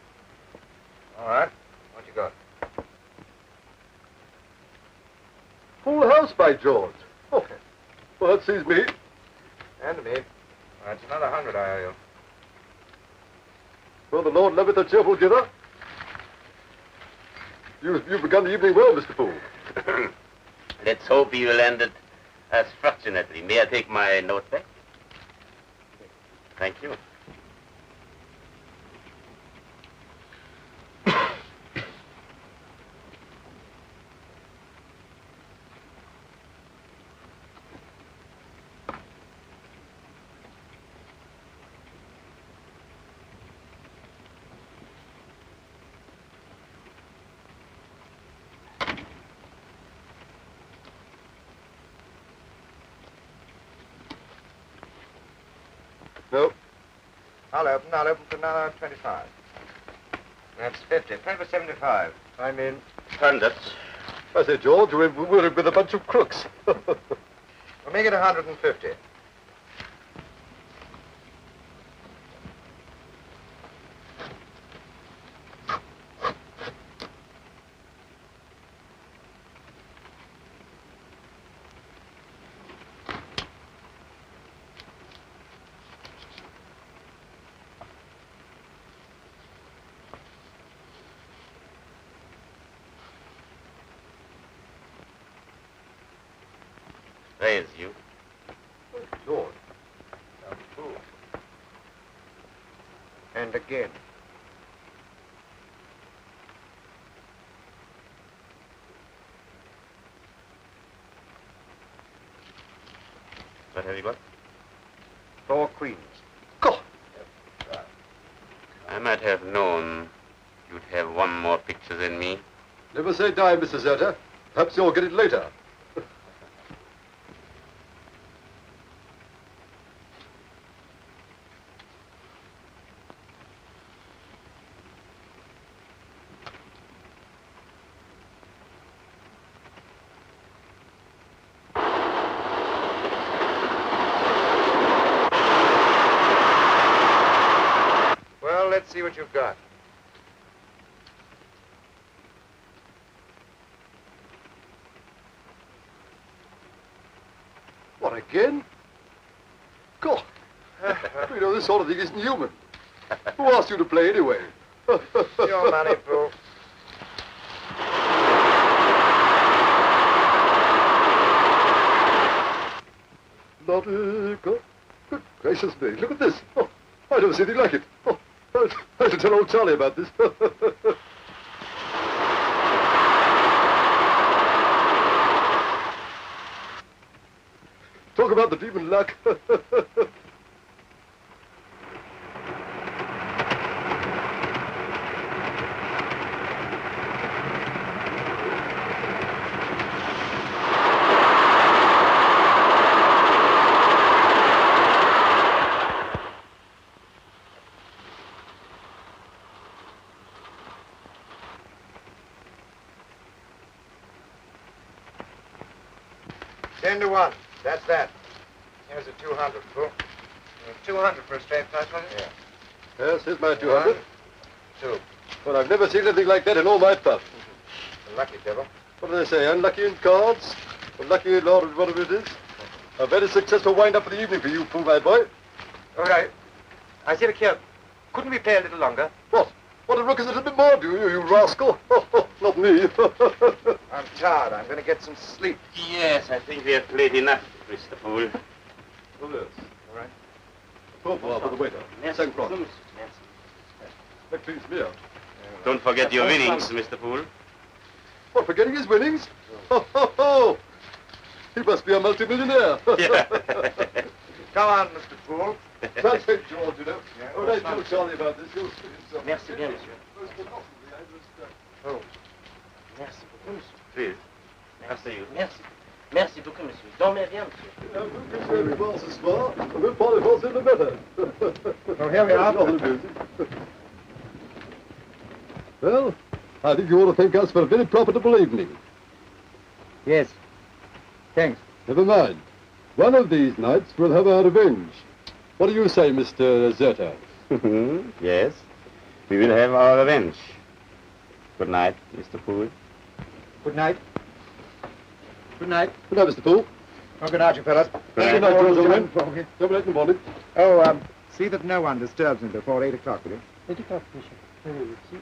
All right. What you got? Full house, by George. Oh, well, that sees me. And me. That's another 100 I owe you. Well, the Lord loveth a cheerful giver. You've begun the evening well, Mr. Poole. Let's hope you will end it as fortunately. May I take my note back? Thank you. No. I'll open for another 25. That's 50. Pay for 75. I'm in. 100. I say, George, we're with a bunch of crooks. We'll make it 150. Raise you. George. Some fool. And again. What have you got? 4 queens. God! I might have known you'd have one more picture than me. Never say die, Mr. Zerta. Perhaps you'll get it later. Let's see what you've got. What, again? God! You know, this sort of thing isn't human. Who asked you to play anyway? Your money, fool. Naughty, good gracious me, look at this. Oh, I never see anything like it. Oh, I should tell old Charlie about this. Talk about the demon luck. Ten to 1. That's that. Here's a 200, fool. 200 for a straight flush, wasn't it? Yeah. Yes, here's my 200. 1, 2. Well, I've never seen anything like that in all my puff. A lucky devil. What do they say? Unlucky in cards? Unlucky in Lord, whatever it is? A very successful wind-up for the evening for you, fool, my boy. All right. I see the kid. Couldn't we play a little longer? What? Want to rook us a little bit more, do you rascal? Not me. I'm tired. I'm going to get some sleep. Yes, I think we have played enough, Mr. Fool. Oh, yes. All right. Au revoir for the waiter. Merci. 5 francs. That cleans me out. Don't forget your winnings, Mr. Fool. What, forgetting his winnings? Ho! He must be a multimillionaire. Yeah. Come on, Mr. Fool. That's it, George, you know. Yeah, oh, I tell Charlie about this. You'll spit himself. Merci bien, monsieur. Oh. Merci beaucoup, monsieur. Please. After you. Merci. Merci beaucoup, monsieur. Dormez bien, monsieur. Very well ce soir. We'll probably fall in the better. Well, here we are. Well, I think you ought to thank us for a very profitable evening. Yes. Thanks. Never mind. One of these nights we'll have our revenge. What do you say, Mr. Zerta? Yes, we will have our revenge. Good night, Mr. Fool. Good night. Good night. Good night, Mr. Fool. Oh, good night, you fellas. Good night, gentlemen. Have a night in the morning. Oh, see that no one disturbs me before 8 o'clock, will you? 8 o'clock, monsieur.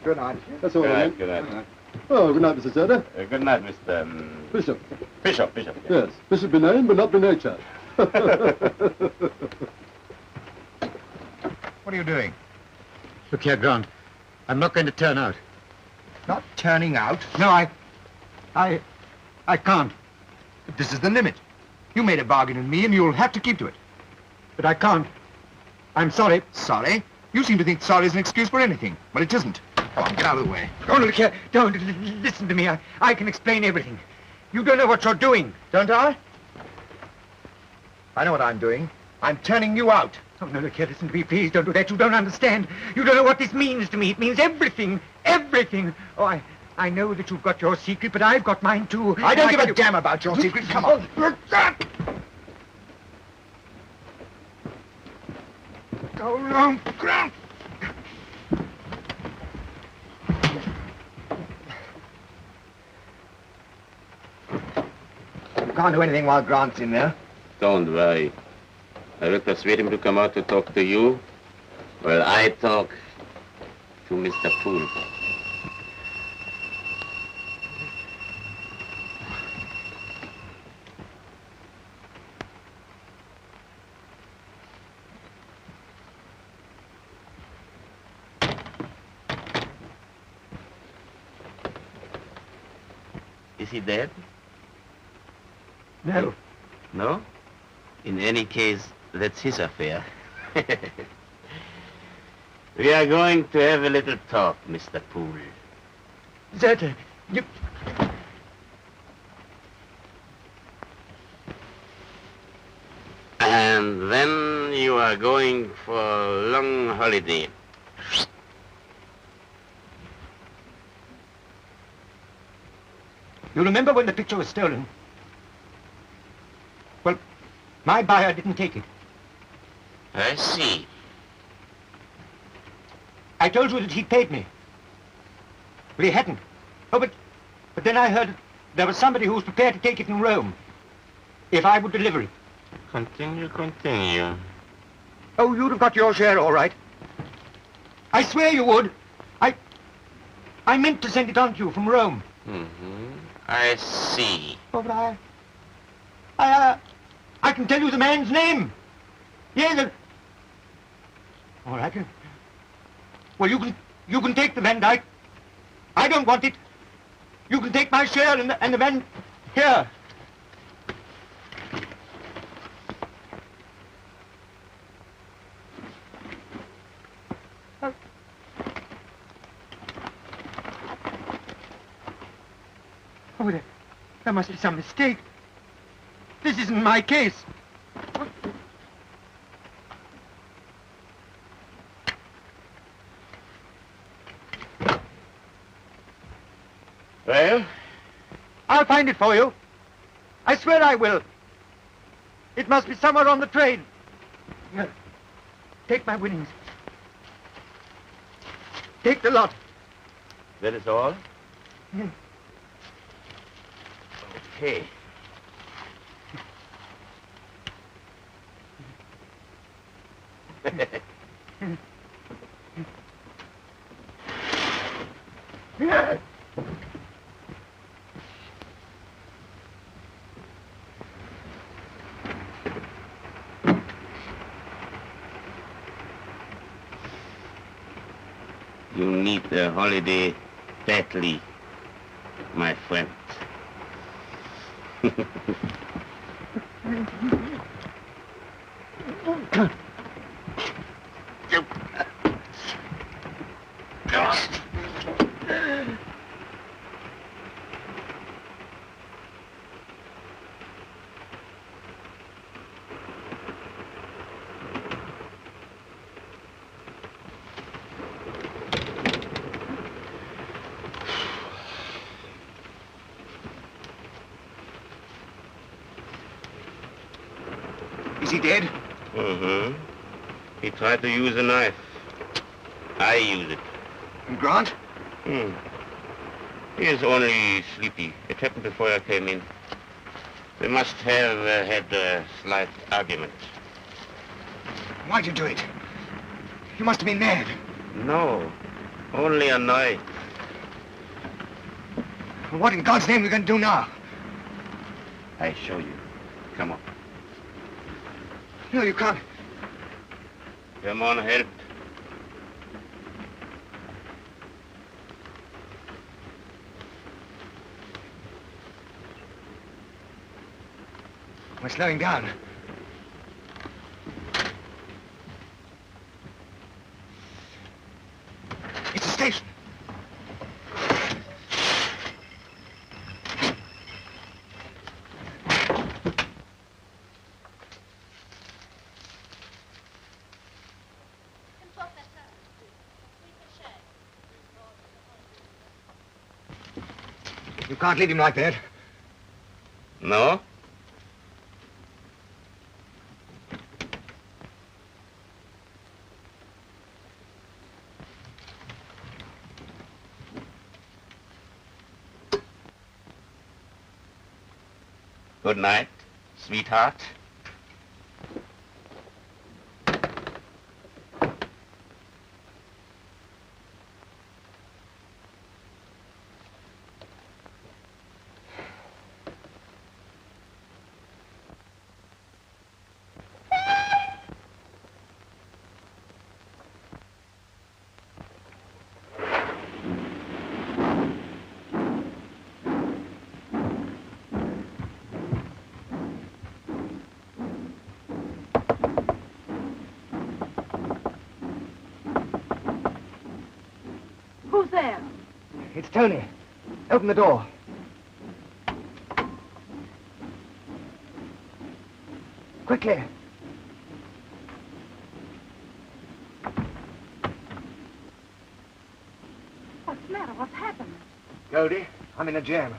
Good night. That's all right. Good night. Oh, good night, Mr. Zerta. Good night, Mr. Bishop. Bishop. Yes, Bishop be named, but not be nature. What are you doing? Look here, Grant. I'm not going to turn out. Not turning out? No, I can't. But this is the limit. You made a bargain with me, and you'll have to keep to it. But I can't. I'm sorry. Sorry? You seem to think sorry is an excuse for anything. Well, it isn't. Come on, get out of the way. Don't look here. Don't listen to me. I can explain everything. You don't know what you're doing, don't I? I know what I'm doing. I'm turning you out. Oh, no, look here, listen to me, please. Don't do that. You don't understand. You don't know what this means to me. It means everything. Everything. Oh, I know that you've got your secret, but I've got mine, too. I don't give a damn about your secret. Come on. Go along, Grant. You can't do anything while Grant's in there. Don't worry. I will persuade him to come out to talk to you, while I talk to Mr. Poole. Is he dead? No. No? In any case, that's his affair. We are going to have a little talk, Mr. Poole. That, you... And then you are going for a long holiday. You remember when the picture was stolen? Well, my buyer didn't take it. I see. I told you that he'd paid me. But he hadn't. Oh, but then I heard there was somebody who was prepared to take it in Rome, if I would deliver it. Continue. Oh, you'd have got your share, all right. I swear you would. I meant to send it on to you from Rome. Mm-hmm. I see. Oh, but I can tell you the man's name. Yeah, all right. Well, you can take the Van Dyke. I don't want it. You can take my share and the Van... Here. Oh, there must be some mistake. This isn't my case. Well? I'll find it for you. I swear I will. It must be somewhere on the train. Here. Take my winnings. Take the lot. That is all? Yes. Okay. You need a holiday badly, my friend. Is he dead? Mm-hmm. He tried to use a knife. I use it. And Grant? He is only sleepy. It happened before I came in. They must have had a slight argument. Why'd you do it? You must have been mad. No, only annoyed. What in God's name are we going to do now? I show you. Come on. No, you can't. Come on, help. We're slowing down. It's a station. You can't leave him like that. No? Good night, sweetheart. Who's there? It's Tony. Open the door. Quickly. What's the matter? What's happened? Goldie, I'm in a jam.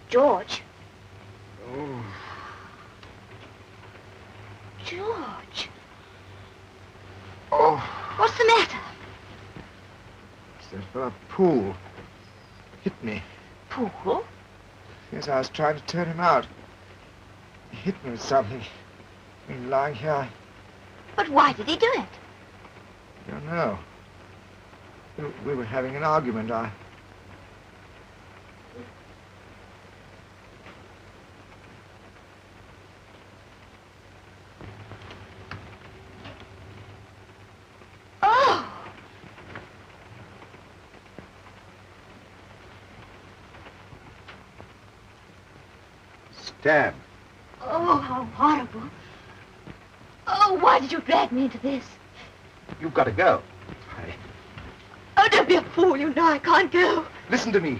George. Oh. George. Oh. What's the matter? It's that fellow Poole. Hit me. Poole? Yes, I was trying to turn him out. He hit me with something. I'm lying here. But why did he do it? I don't know. We were having an argument. Stab. Oh, how horrible. Oh, why did you drag me into this? You've got to go. Oh, don't be a fool, you know I can't go. Listen to me.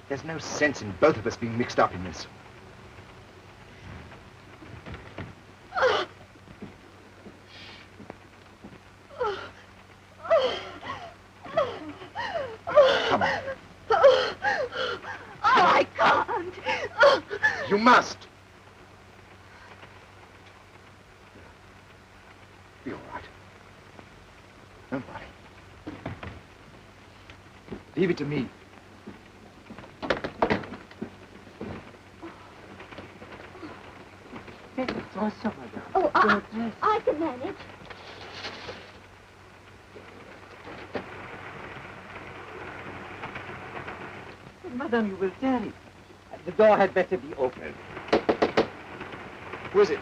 There's no sense in both of us being mixed up in this. Come on. Oh, I can't. You must. Be all right. Don't worry. Leave it to me. Oh, I can manage. Madame, you will tarry. The door had better be opened. Who is it?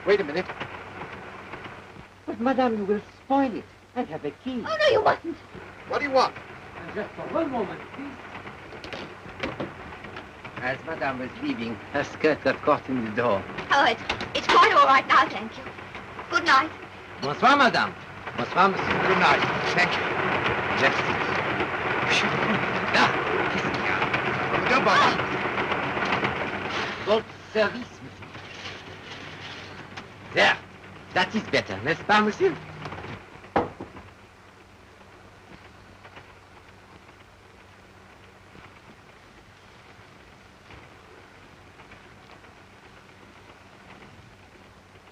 Wait a minute. But Madame, you will spoil it. I have a key. Oh, no, you mustn't. What do you want? Just for one moment, please. As Madame was leaving, her skirt got caught in the door. Oh, it's quite all right now, thank you. Good night. Bonsoir, Madame. Bonsoir, Monsieur. Good night. Thank you. Merci. Là, qu'est-ce qu'il y a? Goodbye. Votre service, Monsieur. There. That is better, n'est-ce pas, Monsieur?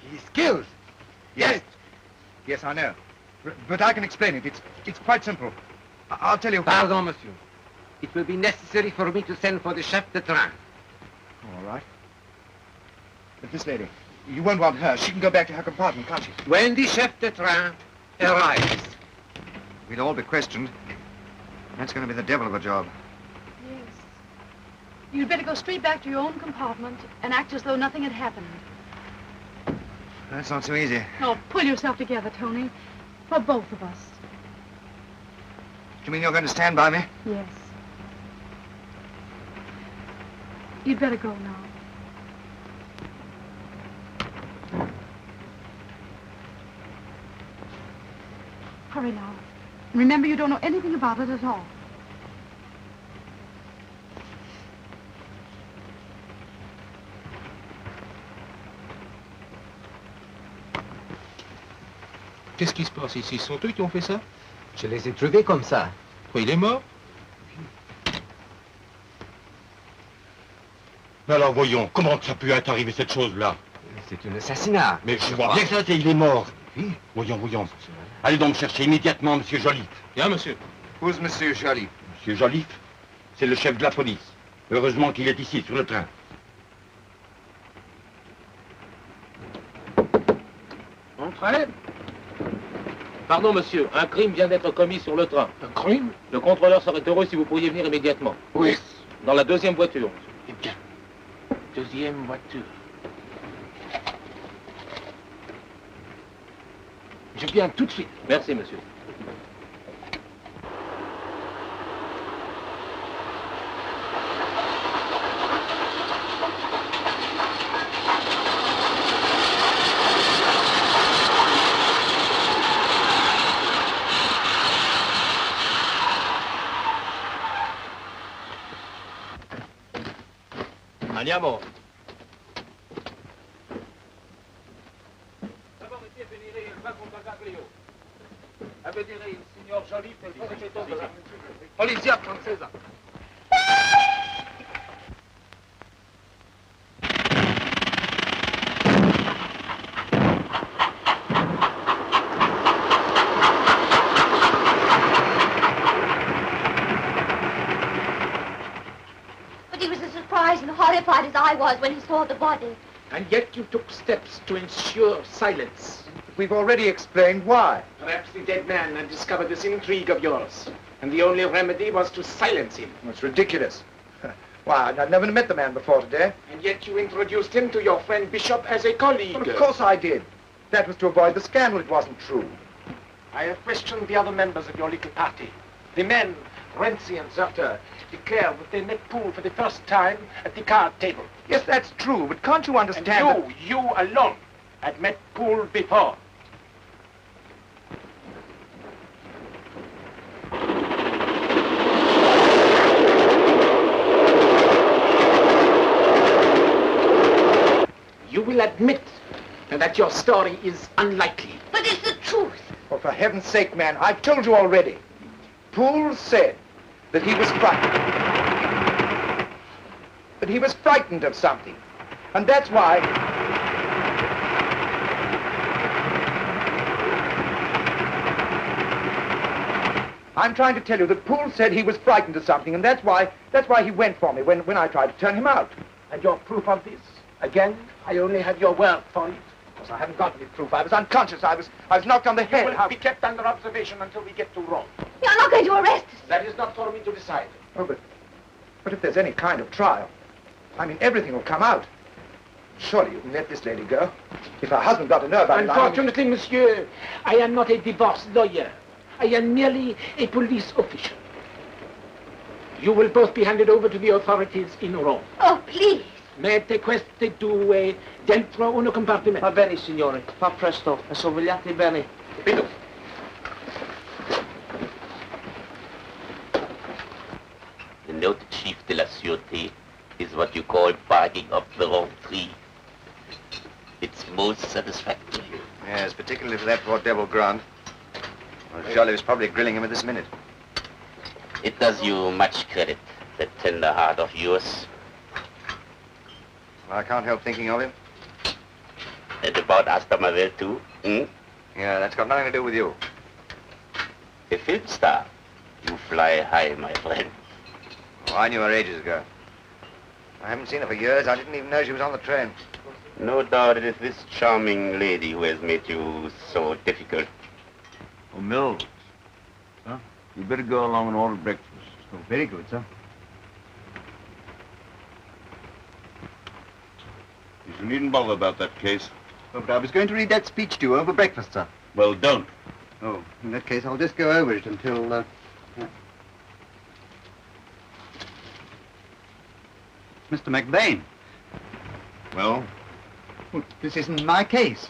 He's killed. Yes. Yes, I know. But I can explain it. It's quite simple. I'll tell you. Pardon, Monsieur. It will be necessary for me to send for the chef de train. All right. But this lady, you won't want her. She can go back to her compartment, can't she? When the chef de train arrives. We'll all be questioned. That's going to be the devil of a job. Yes. You'd better go straight back to your own compartment and act as though nothing had happened. That's not so easy. Oh, pull yourself together, Tony. For both of us. You mean you're going to stand by me? Yes. You'd better go now. Hurry now. Remember, you don't know anything about it at all. Qu'est-ce qui se passe ici? Ce sont eux qui ont fait ça? Je les ai trouvés comme ça. Quoi, il est mort? Mais alors voyons, comment ça peut être arrivé cette chose-là? C'est un assassinat. Mais je vois bien que ça, il est mort. Oui. Voyons. Allez donc chercher immédiatement Monsieur Joliffe. Bien, monsieur. Who's Monsieur Joliffe? Monsieur Joliffe, c'est le chef de la police. Heureusement qu'il est ici, sur le train. Entrez. Pardon, monsieur, un crime vient d'être commis sur le train. Un crime? Le contrôleur serait heureux si vous pourriez venir immédiatement. Oui. Dans la deuxième voiture. Eh bien, deuxième voiture. Je viens tout de suite. Merci, monsieur. Andiamo. A vedere il signor Joliffe e il segretore della polizia francese. But he was as surprised and horrified as I was when he saw the body. And yet you took steps to ensure silence. We've already explained why. Perhaps the dead man had discovered this intrigue of yours, and the only remedy was to silence him. It's ridiculous. Why, I've never met the man before today. And yet you introduced him to your friend Bishop as a colleague. Well, of course I did. That was to avoid the scandal. It wasn't true. I have questioned the other members of your little party. The men, Renzi and Zerter, declared that they met pool for the first time at the card table. Yes, that's true, but can't you understand And you alone, had met pool before. You will admit that your story is unlikely. But it's the truth. Oh, for heaven's sake, man, I've told you already. Poole said that he was frightened. That he was frightened of something. And that's why... I'm trying to tell you that Poole said he was frightened of something, and that's why he went for me when I tried to turn him out. And your proof of this? Again, I only have your word for it. Because I haven't got any proof. I was unconscious. I was knocked on the head. You will be kept under observation until we get to Rome. You're not going to arrest us. That is not for me to decide. Oh, but if there's any kind of trial, I mean, everything will come out. Surely you can let this lady go. If her husband got to know about it... Unfortunately, monsieur, I am not a divorce lawyer. I am merely a police official. You will both be handed over to the authorities in Rome. Oh, please. Mette queste due dentro un compartimento. Va bene, signore. Fa presto. E sorvegliate bene. Capito? The noted chief de la sûreté is what you call barking up the wrong tree. It's most satisfactory. Yes, particularly for that poor devil Grant. Well, Jolly was probably grilling him at this minute. It does you much credit, that tender heart of yours. Well, I can't help thinking of him. And about Astamaville too, hmm? Yeah, that's got nothing to do with you. A film star. You fly high, my friend. Oh, I knew her ages ago. I haven't seen her for years. I didn't even know she was on the train. No doubt it is this charming lady who has made you so difficult. Oh, Mills. Huh? You better go along and order breakfast. Oh, very good, sir. You needn't bother about that case. Oh, but I was going to read that speech to you over breakfast, sir. Well, don't. Oh, in that case, I'll just go over it until, Mr. McBain. Well? Well, this isn't my case.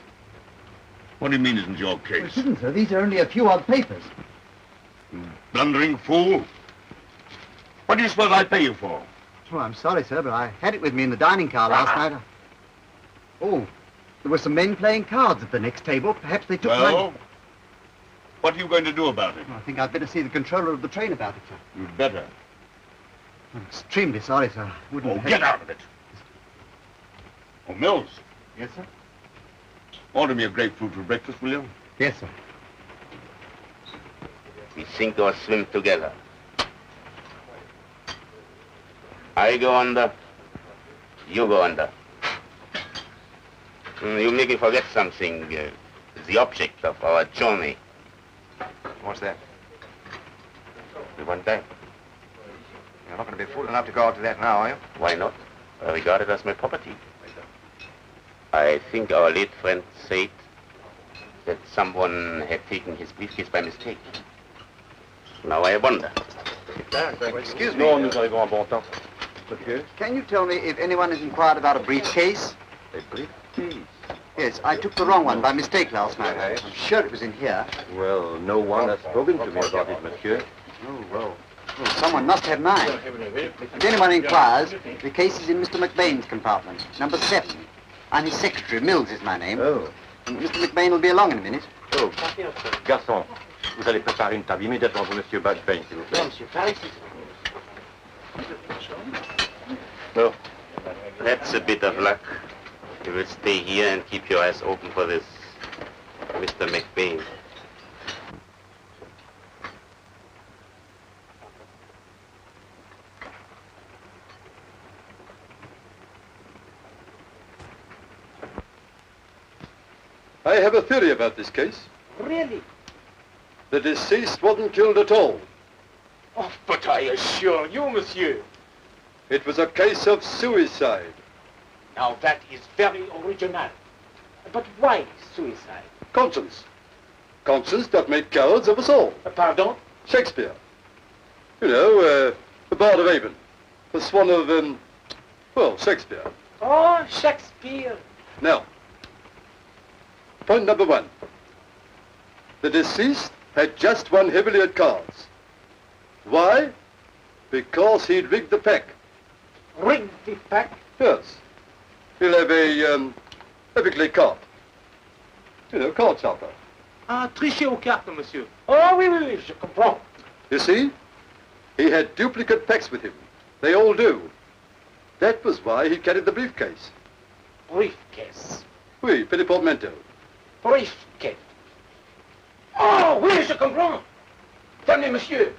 What do you mean isn't your Well, case? it isn't, sir. These are only a few odd papers. You blundering fool. What do you suppose I pay you for? Well, I'm sorry, sir, but I had it with me in the dining car last night. Oh, there were some men playing cards at the next table. Perhaps they took Well, what are you going to do about it? Well, I think I'd better see the controller of the train about it, sir. You'd better. I'm extremely sorry, sir. Wouldn't Oh, have... get out of it. Oh, Mills. Yes, sir? Order me a grapefruit for breakfast, will you? Yes, sir. We sink or swim together. I go under, you go under. You make me forget something, the object of our journey. What's that? We want that. You're not going to be fool enough to go out to that now, are you? Why not? I regard it as my property. I think our late friend said that someone had taken his briefcase by mistake. Now I wonder. Excuse me. Non, nous arrivons à bon temps. Monsieur? Can you tell me if anyone has inquired about a briefcase? A briefcase? Yes, I took the wrong one by mistake last night. I'm sure it was in here. Well, no one has spoken to me about it, monsieur. Oh, well, someone must have mine. If anyone inquires, the case is in Mr. McBain's compartment, number 7. I'm his secretary. Mills is my name. Oh. And Mr. McBain will be along in a minute. Oh. Garçon, vous allez préparer une table immédiatement pour monsieur McBain, s'il vous plaît. Non, monsieur, par ici. No, that's a bit of luck. You will stay here and keep your eyes open for this Mr. McBain. I have a theory about this case. Really? The deceased wasn't killed at all. Oh, but I assure you, monsieur. It was a case of suicide. Now that is very original. But why suicide? Conscience. Conscience that made cowards of us all. Pardon? Shakespeare. You know, the Bard of Avon. The swan of, well, Shakespeare. Oh, Shakespeare. Now, point number 1. The deceased had just won heavily at cards. Why? Because he'd rigged the pack. Rigged the pack? Yes. He'll have a big card. You know, card sharper. Ah, tricher aux cartes, monsieur. Oh, oui, oui, oui, je comprends. You see? He had duplicate packs with him. They all do. That was why he carried the briefcase. Briefcase? Oui, petit portmanteau. Briefcase. Oh, oui, je comprends. Tell me, monsieur,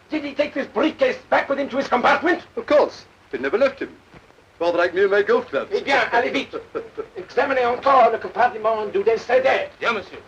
did he take this briefcase back with him to his compartment? Of course. It never left him. Rather like New-Made golf clubs. Eh bien, allez vite. Examinez encore le compartiment d'où décédé. Bien, monsieur.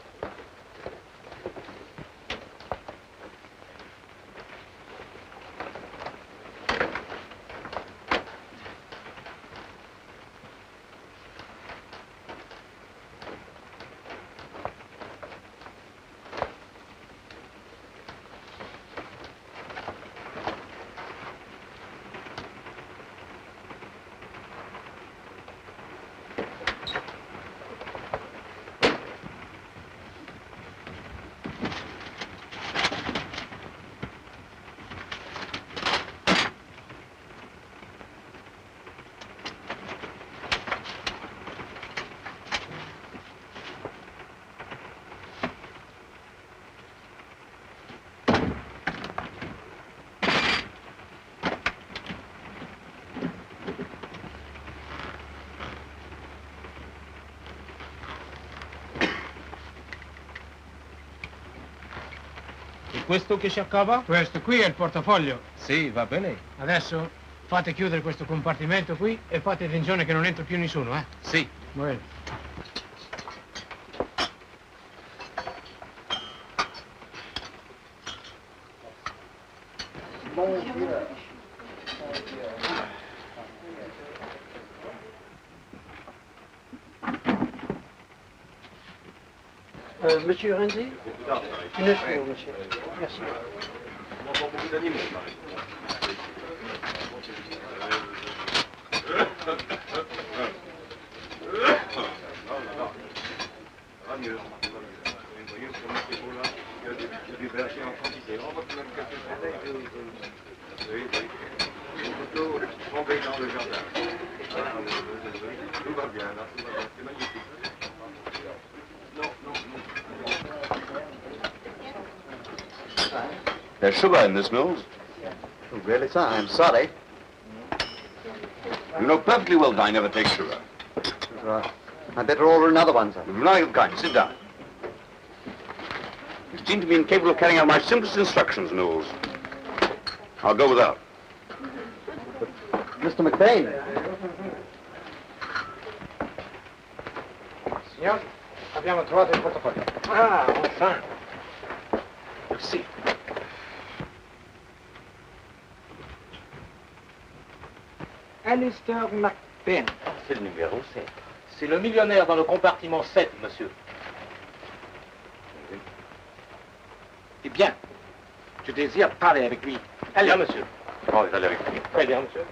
questo che cercava? Questo qui è il portafoglio. Sì, va bene. Adesso fate chiudere questo compartimento qui e fate attenzione che non entra più nessuno, eh? Sì. Bene. Monsieur Renzi? Une seconde, monsieur. Merci. There's sugar in this, Mills. Oh, really, sir? I'm sorry. You know perfectly well that I never take sugar. I'd better order another one, sir. Now you've got it. Sit down. You seem to be incapable of carrying out my simplest instructions, Mills. I'll go without. Mr. McBain. Signor, abbiamo trovato il portafoglio. Ah, enfin. Merci. Alistair McBain. C'est le numéro 7. C'est le millionnaire dans le compartiment 7, monsieur. Eh bien, je désire parler avec lui. Allez, bien, monsieur. Oh, allez avec lui. Très bien, monsieur.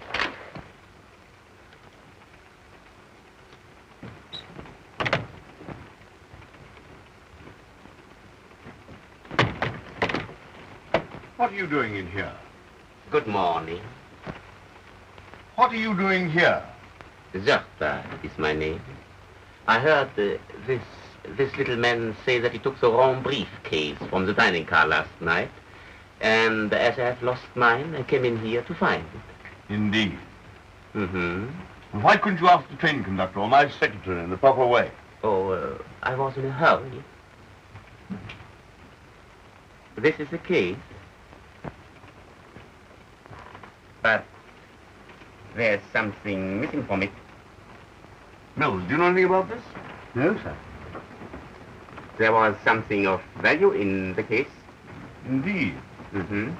What are you doing in here? Good morning. What are you doing here? Zarta is my name. I heard this little man say that he took the wrong briefcase from the dining car last night. And as I have lost mine, I came in here to find it. Indeed. Mm-hmm. Well, why couldn't you ask the train conductor or my secretary in the proper way? Oh, I was in a hurry. This is the case. But there's something missing from it. Mills, do you know anything about this? No, sir. There was something of value in the case. Indeed. Mm-hmm.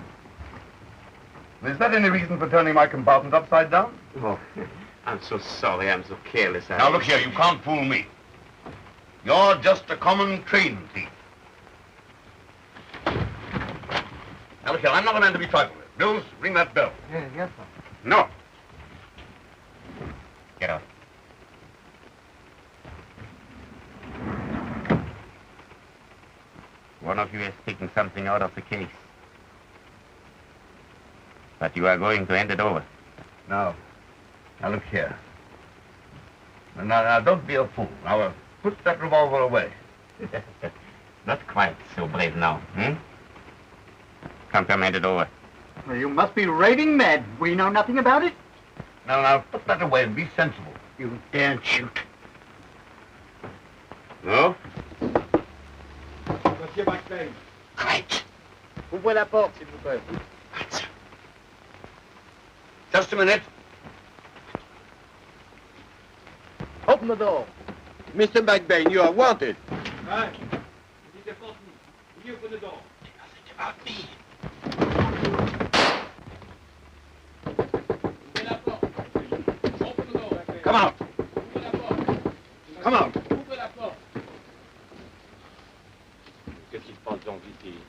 Is that any reason for turning my compartment upside down? Oh, I'm so sorry. I'm so careless. Now, look here. You can't fool me. You're just a common train thief. Now, look here. I'm not a man to be trifled with. Mills, ring that bell. Yes, sir. No. Get out. One of you has taken something out of the case. But you are going to hand it over. Now look here. Now, don't be a fool. Now, put that revolver away. Not quite so brave now, hmm? Come, hand it over. Well, you must be raving mad. We know nothing about it. Now, put that away and be sensible. You daren't shoot. No? Monsieur McBain. Right. Ouvrez la porte, s'il vous plaît. Just a minute. Open the door. Mr. McBain, you are wanted. Right. Will you open the door? Nothing about me. Come out. Come out.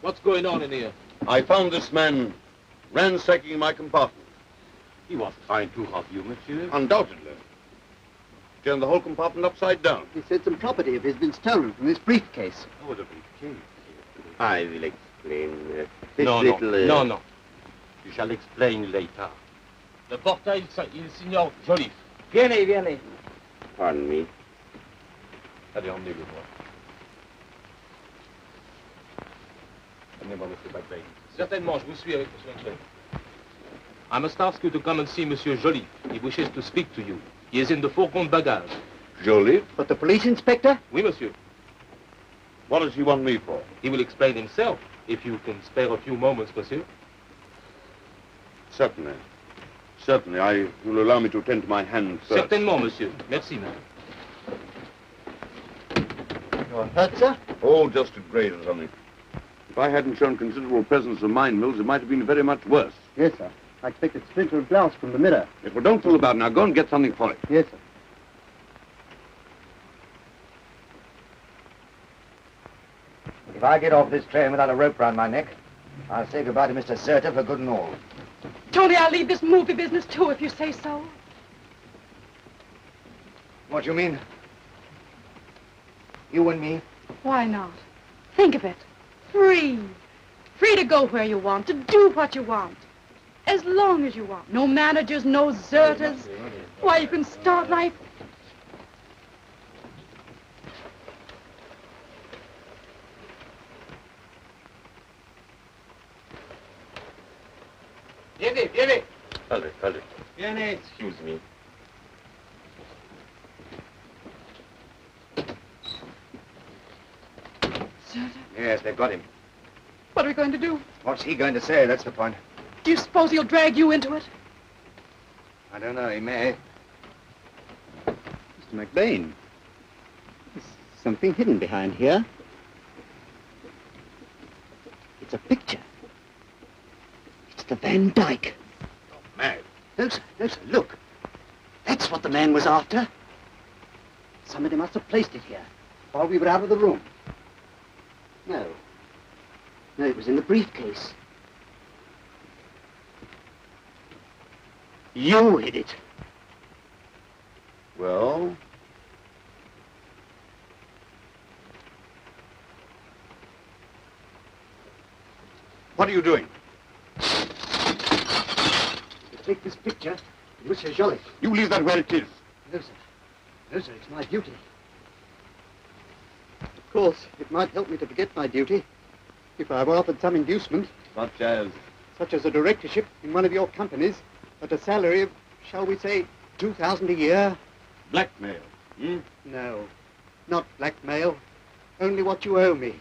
What's going on in here? I found this man ransacking my compartment. He was trying to rob you, monsieur. Undoubtedly. Turned the whole compartment upside down. He said some property of his been stolen from this briefcase. Oh, the briefcase. I will explain. No. You shall explain later. Le portail, il signore Joliffe. Viens. Pardon me. Allez, emmenez-le voir. Amenez-moi, monsieur McBain. Certainement, je vous suis avec monsieur McBain. I must ask you to come and see Monsieur Joliffe. He wishes to speak to you. He is in the fourgon bagage. Joliffe? But the police inspector? Oui, monsieur. What does he want me for? He will explain himself. If you can spare a few moments, monsieur. Certainly. Certainly. You'll allow me to attend to my hand first. Certainement, monsieur. Merci, madame. You're hurt, sir? Oh, just a graze or something. If I hadn't shown considerable presence of mind, Mills, it might have been very much worse. Yes, sir. I expect a splinter of glass from the mirror. Yes, well, don't fool about now. Go and get something for it. Yes, sir. If I get off this train without a rope round my neck, I'll say goodbye to Mr. Serta for good and all. Tony, I'll leave this movie business too, if you say so. What do you mean? You and me? Why not? Think of it. Free. Free to go where you want, to do what you want. As long as you want. No managers, no zerters. Why, you can start life. Vieni. Hold it. Vieni. Excuse me. Zerter? Yes, they've got him. What are we going to do? What's he going to say? That's the point. Do you suppose he'll drag you into it? I don't know. He may. Mr. McBain, there's something hidden behind here. It's a picture. It's the Van Dyke. Oh, mad. No, sir. Look. That's what the man was after. Somebody must have placed it here while we were out of the room. No, it was in the briefcase. You hid it. Well? What are you doing? To take this picture to Monsieur Joly. You leave that where it is. No, sir, it's my duty. Of course, it might help me to forget my duty if I were offered some inducement. Such as? Such as a directorship in one of your companies at a salary of, shall we say, $2,000 a year. Blackmail. No, not blackmail. Only what you owe me.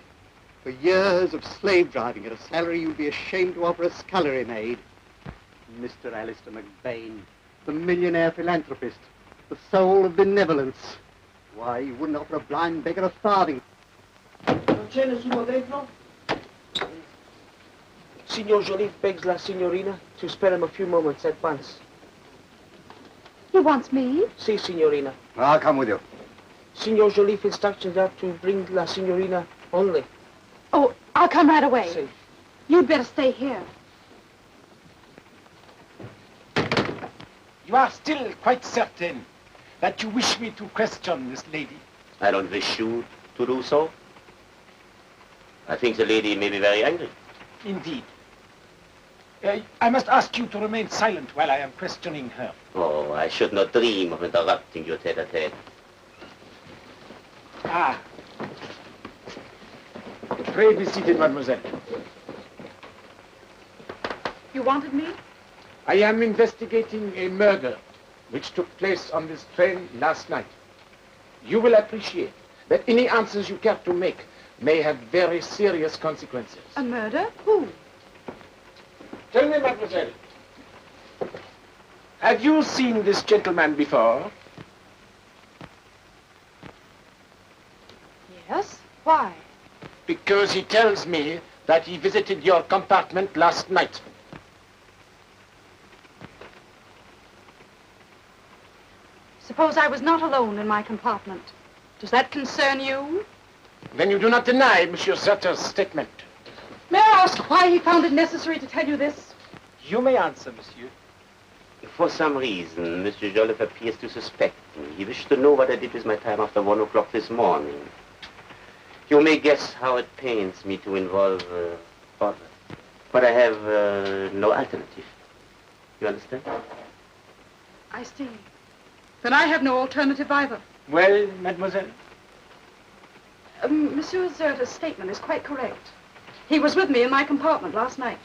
For years of slave driving at a salary you'd be ashamed to offer a scullery maid. Mr. Alistair McBain, the millionaire philanthropist, the soul of benevolence. Why, you wouldn't offer a blind beggar a farthing. Non c'è nessuno dentro? Signor Joly begs la signorina to spare him a few moments at once. He wants me? Si, signorina. I'll come with you. Signor Joly instructions are to bring la signorina only. Oh, I'll come right away. Si. You'd better stay here. You are still quite certain that you wish me to question this lady? I don't wish you to do so. I think the lady may be very angry. Indeed. I must ask you to remain silent while I am questioning her. Oh, I should not dream of interrupting your tête-à-tête. Ah. Pray be seated, mademoiselle. You wanted me? I am investigating a murder which took place on this train last night. You will appreciate that any answers you care to make may have very serious consequences. A murder? Who? Tell me, mademoiselle, have you seen this gentleman before? Yes. Why? Because he tells me that he visited your compartment last night. Suppose I was not alone in my compartment. Does that concern you? Then you do not deny Monsieur Zutter's statement. May I ask why he found it necessary to tell you this? You may answer, monsieur. For some reason, Mr. Joliffe appears to suspect me. He wished to know what I did with my time after 1 o'clock this morning. You may guess how it pains me to involve Forde. But I have no alternative. You understand? I see. Then I have no alternative either. Well, mademoiselle? Monsieur Zerta's statement is quite correct. He was with me in my compartment last night.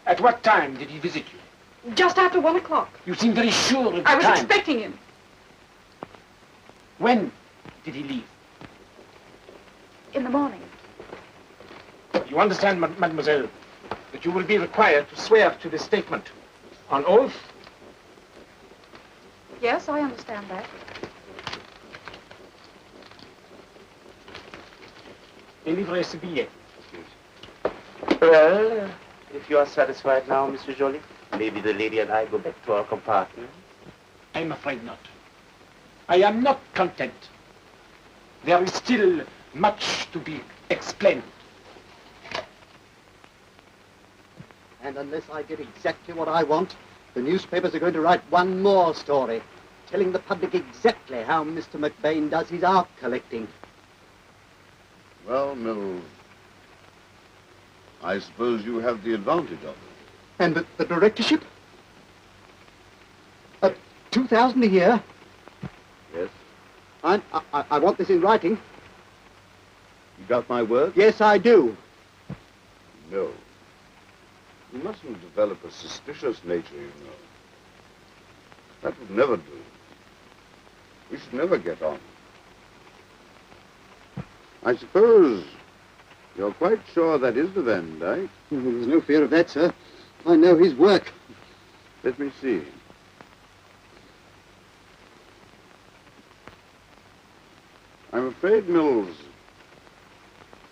At what time did he visit you? Just after 1 o'clock. You seem very sure of the time. I was expecting him. When did he leave? In the morning. You understand, mademoiselle, that you will be required to swear to this statement. On oath? Yes, I understand that. Délivrez ce billet. Well, if you are satisfied now, Monsieur Joly, maybe the lady and I go back to our compartment. I'm afraid not. I am not content. There is still much to be explained. And unless I get exactly what I want, the newspapers are going to write one more story, telling the public exactly how Mr. McBain does his art collecting. Well, Mills, I suppose you have the advantage of it. And the directorship? 2,000 a year? Yes. I want this in writing. You got my word? Yes, I do. No. You mustn't develop a suspicious nature, you know. That would never do. We should never get on. I suppose you're quite sure that is the Van Dyke? There's no fear of that, sir. I know his work. Let me see. I'm afraid, Mills,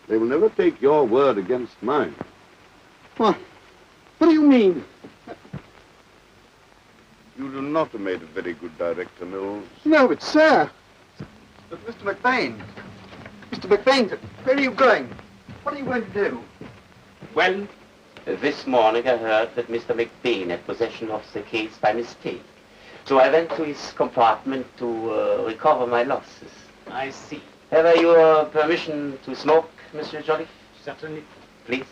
they will never take your word against mine. What? What do you mean? You do not have made a very good director, Mills. No, but sir. But Mr. McBain. Mr. McBain, where are you going? What are you going to do? Well, this morning I heard that Mr. McBain had possession of the case by mistake. So I went to his compartment to recover my losses. I see. Have I your permission to smoke, Monsieur Joly? Certainly. Please.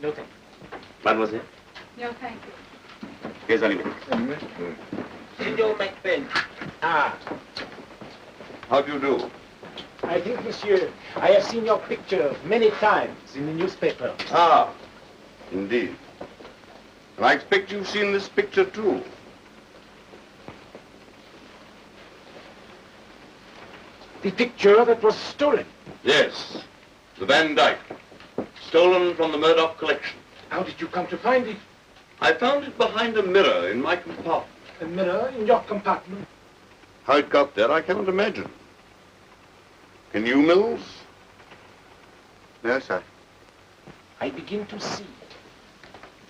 No, thank you. Mademoiselle? No, thank you. Here's Oliver. Signor McBain. Ah. How do you do? I think, monsieur, I have seen your picture many times in the newspaper. Ah, indeed. And I expect you've seen this picture, too. The picture that was stolen. Yes, the Van Dyke. Stolen from the Murdoch collection. How did you come to find it? I found it behind a mirror in my compartment. A mirror in your compartment? How it got there, I cannot imagine. Can you, Mills? No, sir. I begin to see.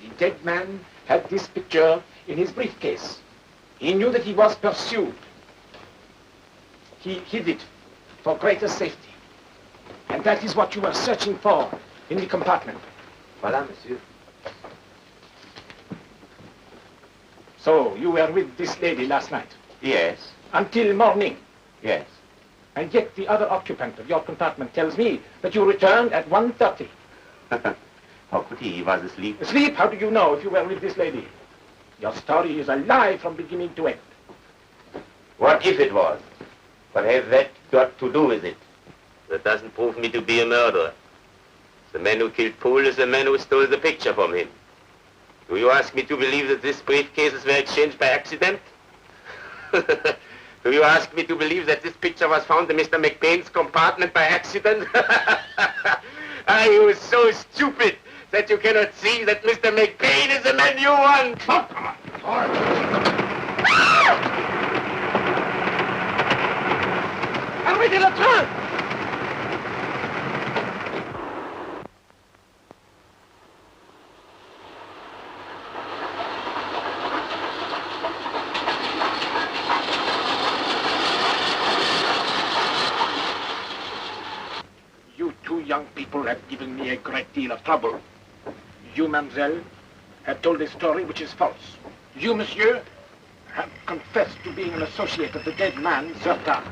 The dead man had this picture in his briefcase. He knew that he was pursued. He hid it for greater safety. And that is what you were searching for in the compartment. Voilà, monsieur. So, you were with this lady last night? Yes. Until morning? Yes. And yet the other occupant of your compartment tells me that you returned at 1:30. How could he? He was asleep. Asleep? How do you know if you were with this lady? Your story is a lie from beginning to end. What if it was? What has that got to do with it? That doesn't prove me to be a murderer. The man who killed Poole is the man who stole the picture from him. Do you ask me to believe that these briefcases were exchanged by accident? Do you ask me to believe that this picture was found in Mr. McBain's compartment by accident? Are you so stupid that you cannot see that Mr. McBain is the man you want? Oh, come on. Arrêtez le train! You two young people have given me a great deal of trouble. You, mademoiselle, have told a story which is false. You, monsieur, have confessed to being an associate of the dead man, Zerta.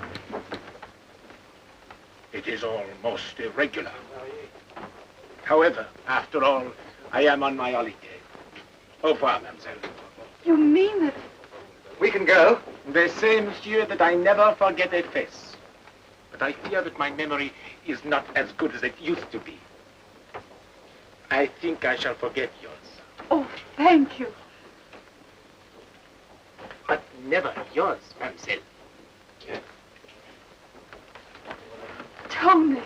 It is all most irregular. However, after all, I am on my holiday. Au revoir, mademoiselle. You mean that... We can go. They say, monsieur, that I never forget a face. But I fear that my memory is not as good as it used to be. I think I shall forget yours. Oh, thank you. But never yours, mademoiselle. Tony.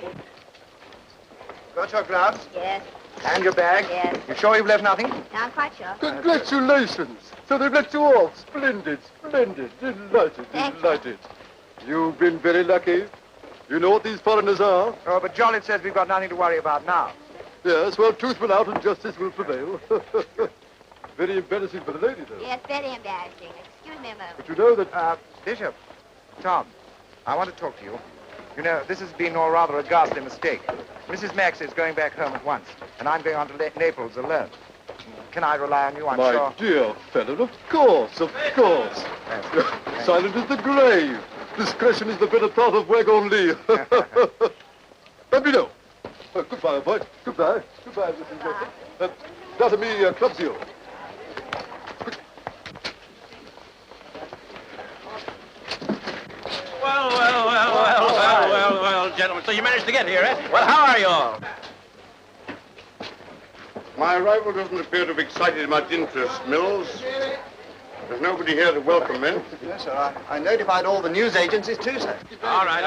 Got your gloves? Yes. And your bag? Yes. You sure you've left nothing? No, I'm quite sure. Congratulations. So they've let you off. Splendid, splendid. Delighted, delighted. You've been very lucky. You know what these foreigners are? Oh, but Jolliet says we've got nothing to worry about now. Yes, well, truth will out and justice will prevail. Very embarrassing for the lady, though. Yes, very embarrassing. Excuse me a moment. But you know that... Bishop, Tom, I want to talk to you. You know, this has been all rather a ghastly mistake. Mrs. Max is going back home at once, and I'm going on to Naples alone. Can I rely on you, I'm sure? My dear fellow, of course, of course. Silent is the grave. Discretion is the better part of wagon. Let me know. Goodbye, boy. Goodbye. Goodbye, Mrs. Max. That of me, Clubsio. Well, gentlemen, so you managed to get here, eh? Well, how are you all? My arrival doesn't appear to have excited much interest, Mills. There's nobody here to welcome me. Yes, sir. I notified all the news agencies too, sir. All right.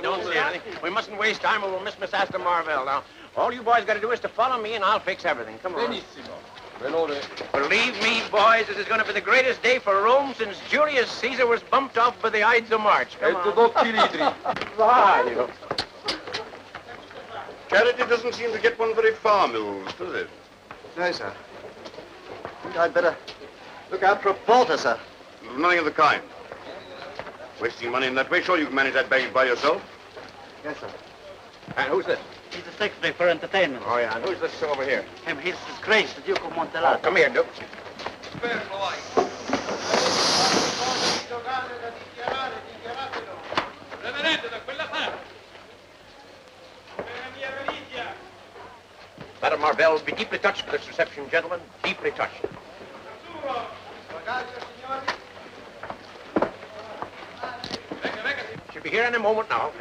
Don't say anything. We mustn't waste time or we'll miss Miss Esther Marvell now. All you boys got to do is to follow me and I'll fix everything. Come on. Benissimo. Velore. Believe me, boys, this is going to be the greatest day for Rome since Julius Caesar was bumped off by the Ides of March. Come on. Charity doesn't seem to get one very far, Mills, does it? No, sir. I think I'd better look out for a porter, sir. Nothing of the kind. Wasting money in that way. Sure you can manage that baggage by yourself. Yes, sir. And who's this? He's the secretary for entertainment. Oh, yeah. And who's this over here? Him, he's His Grace, the Duke of Montellato. Oh, come here, Duke. Madame Marvell, be deeply touched with this reception, gentlemen. Deeply touched. She'll be here any moment now.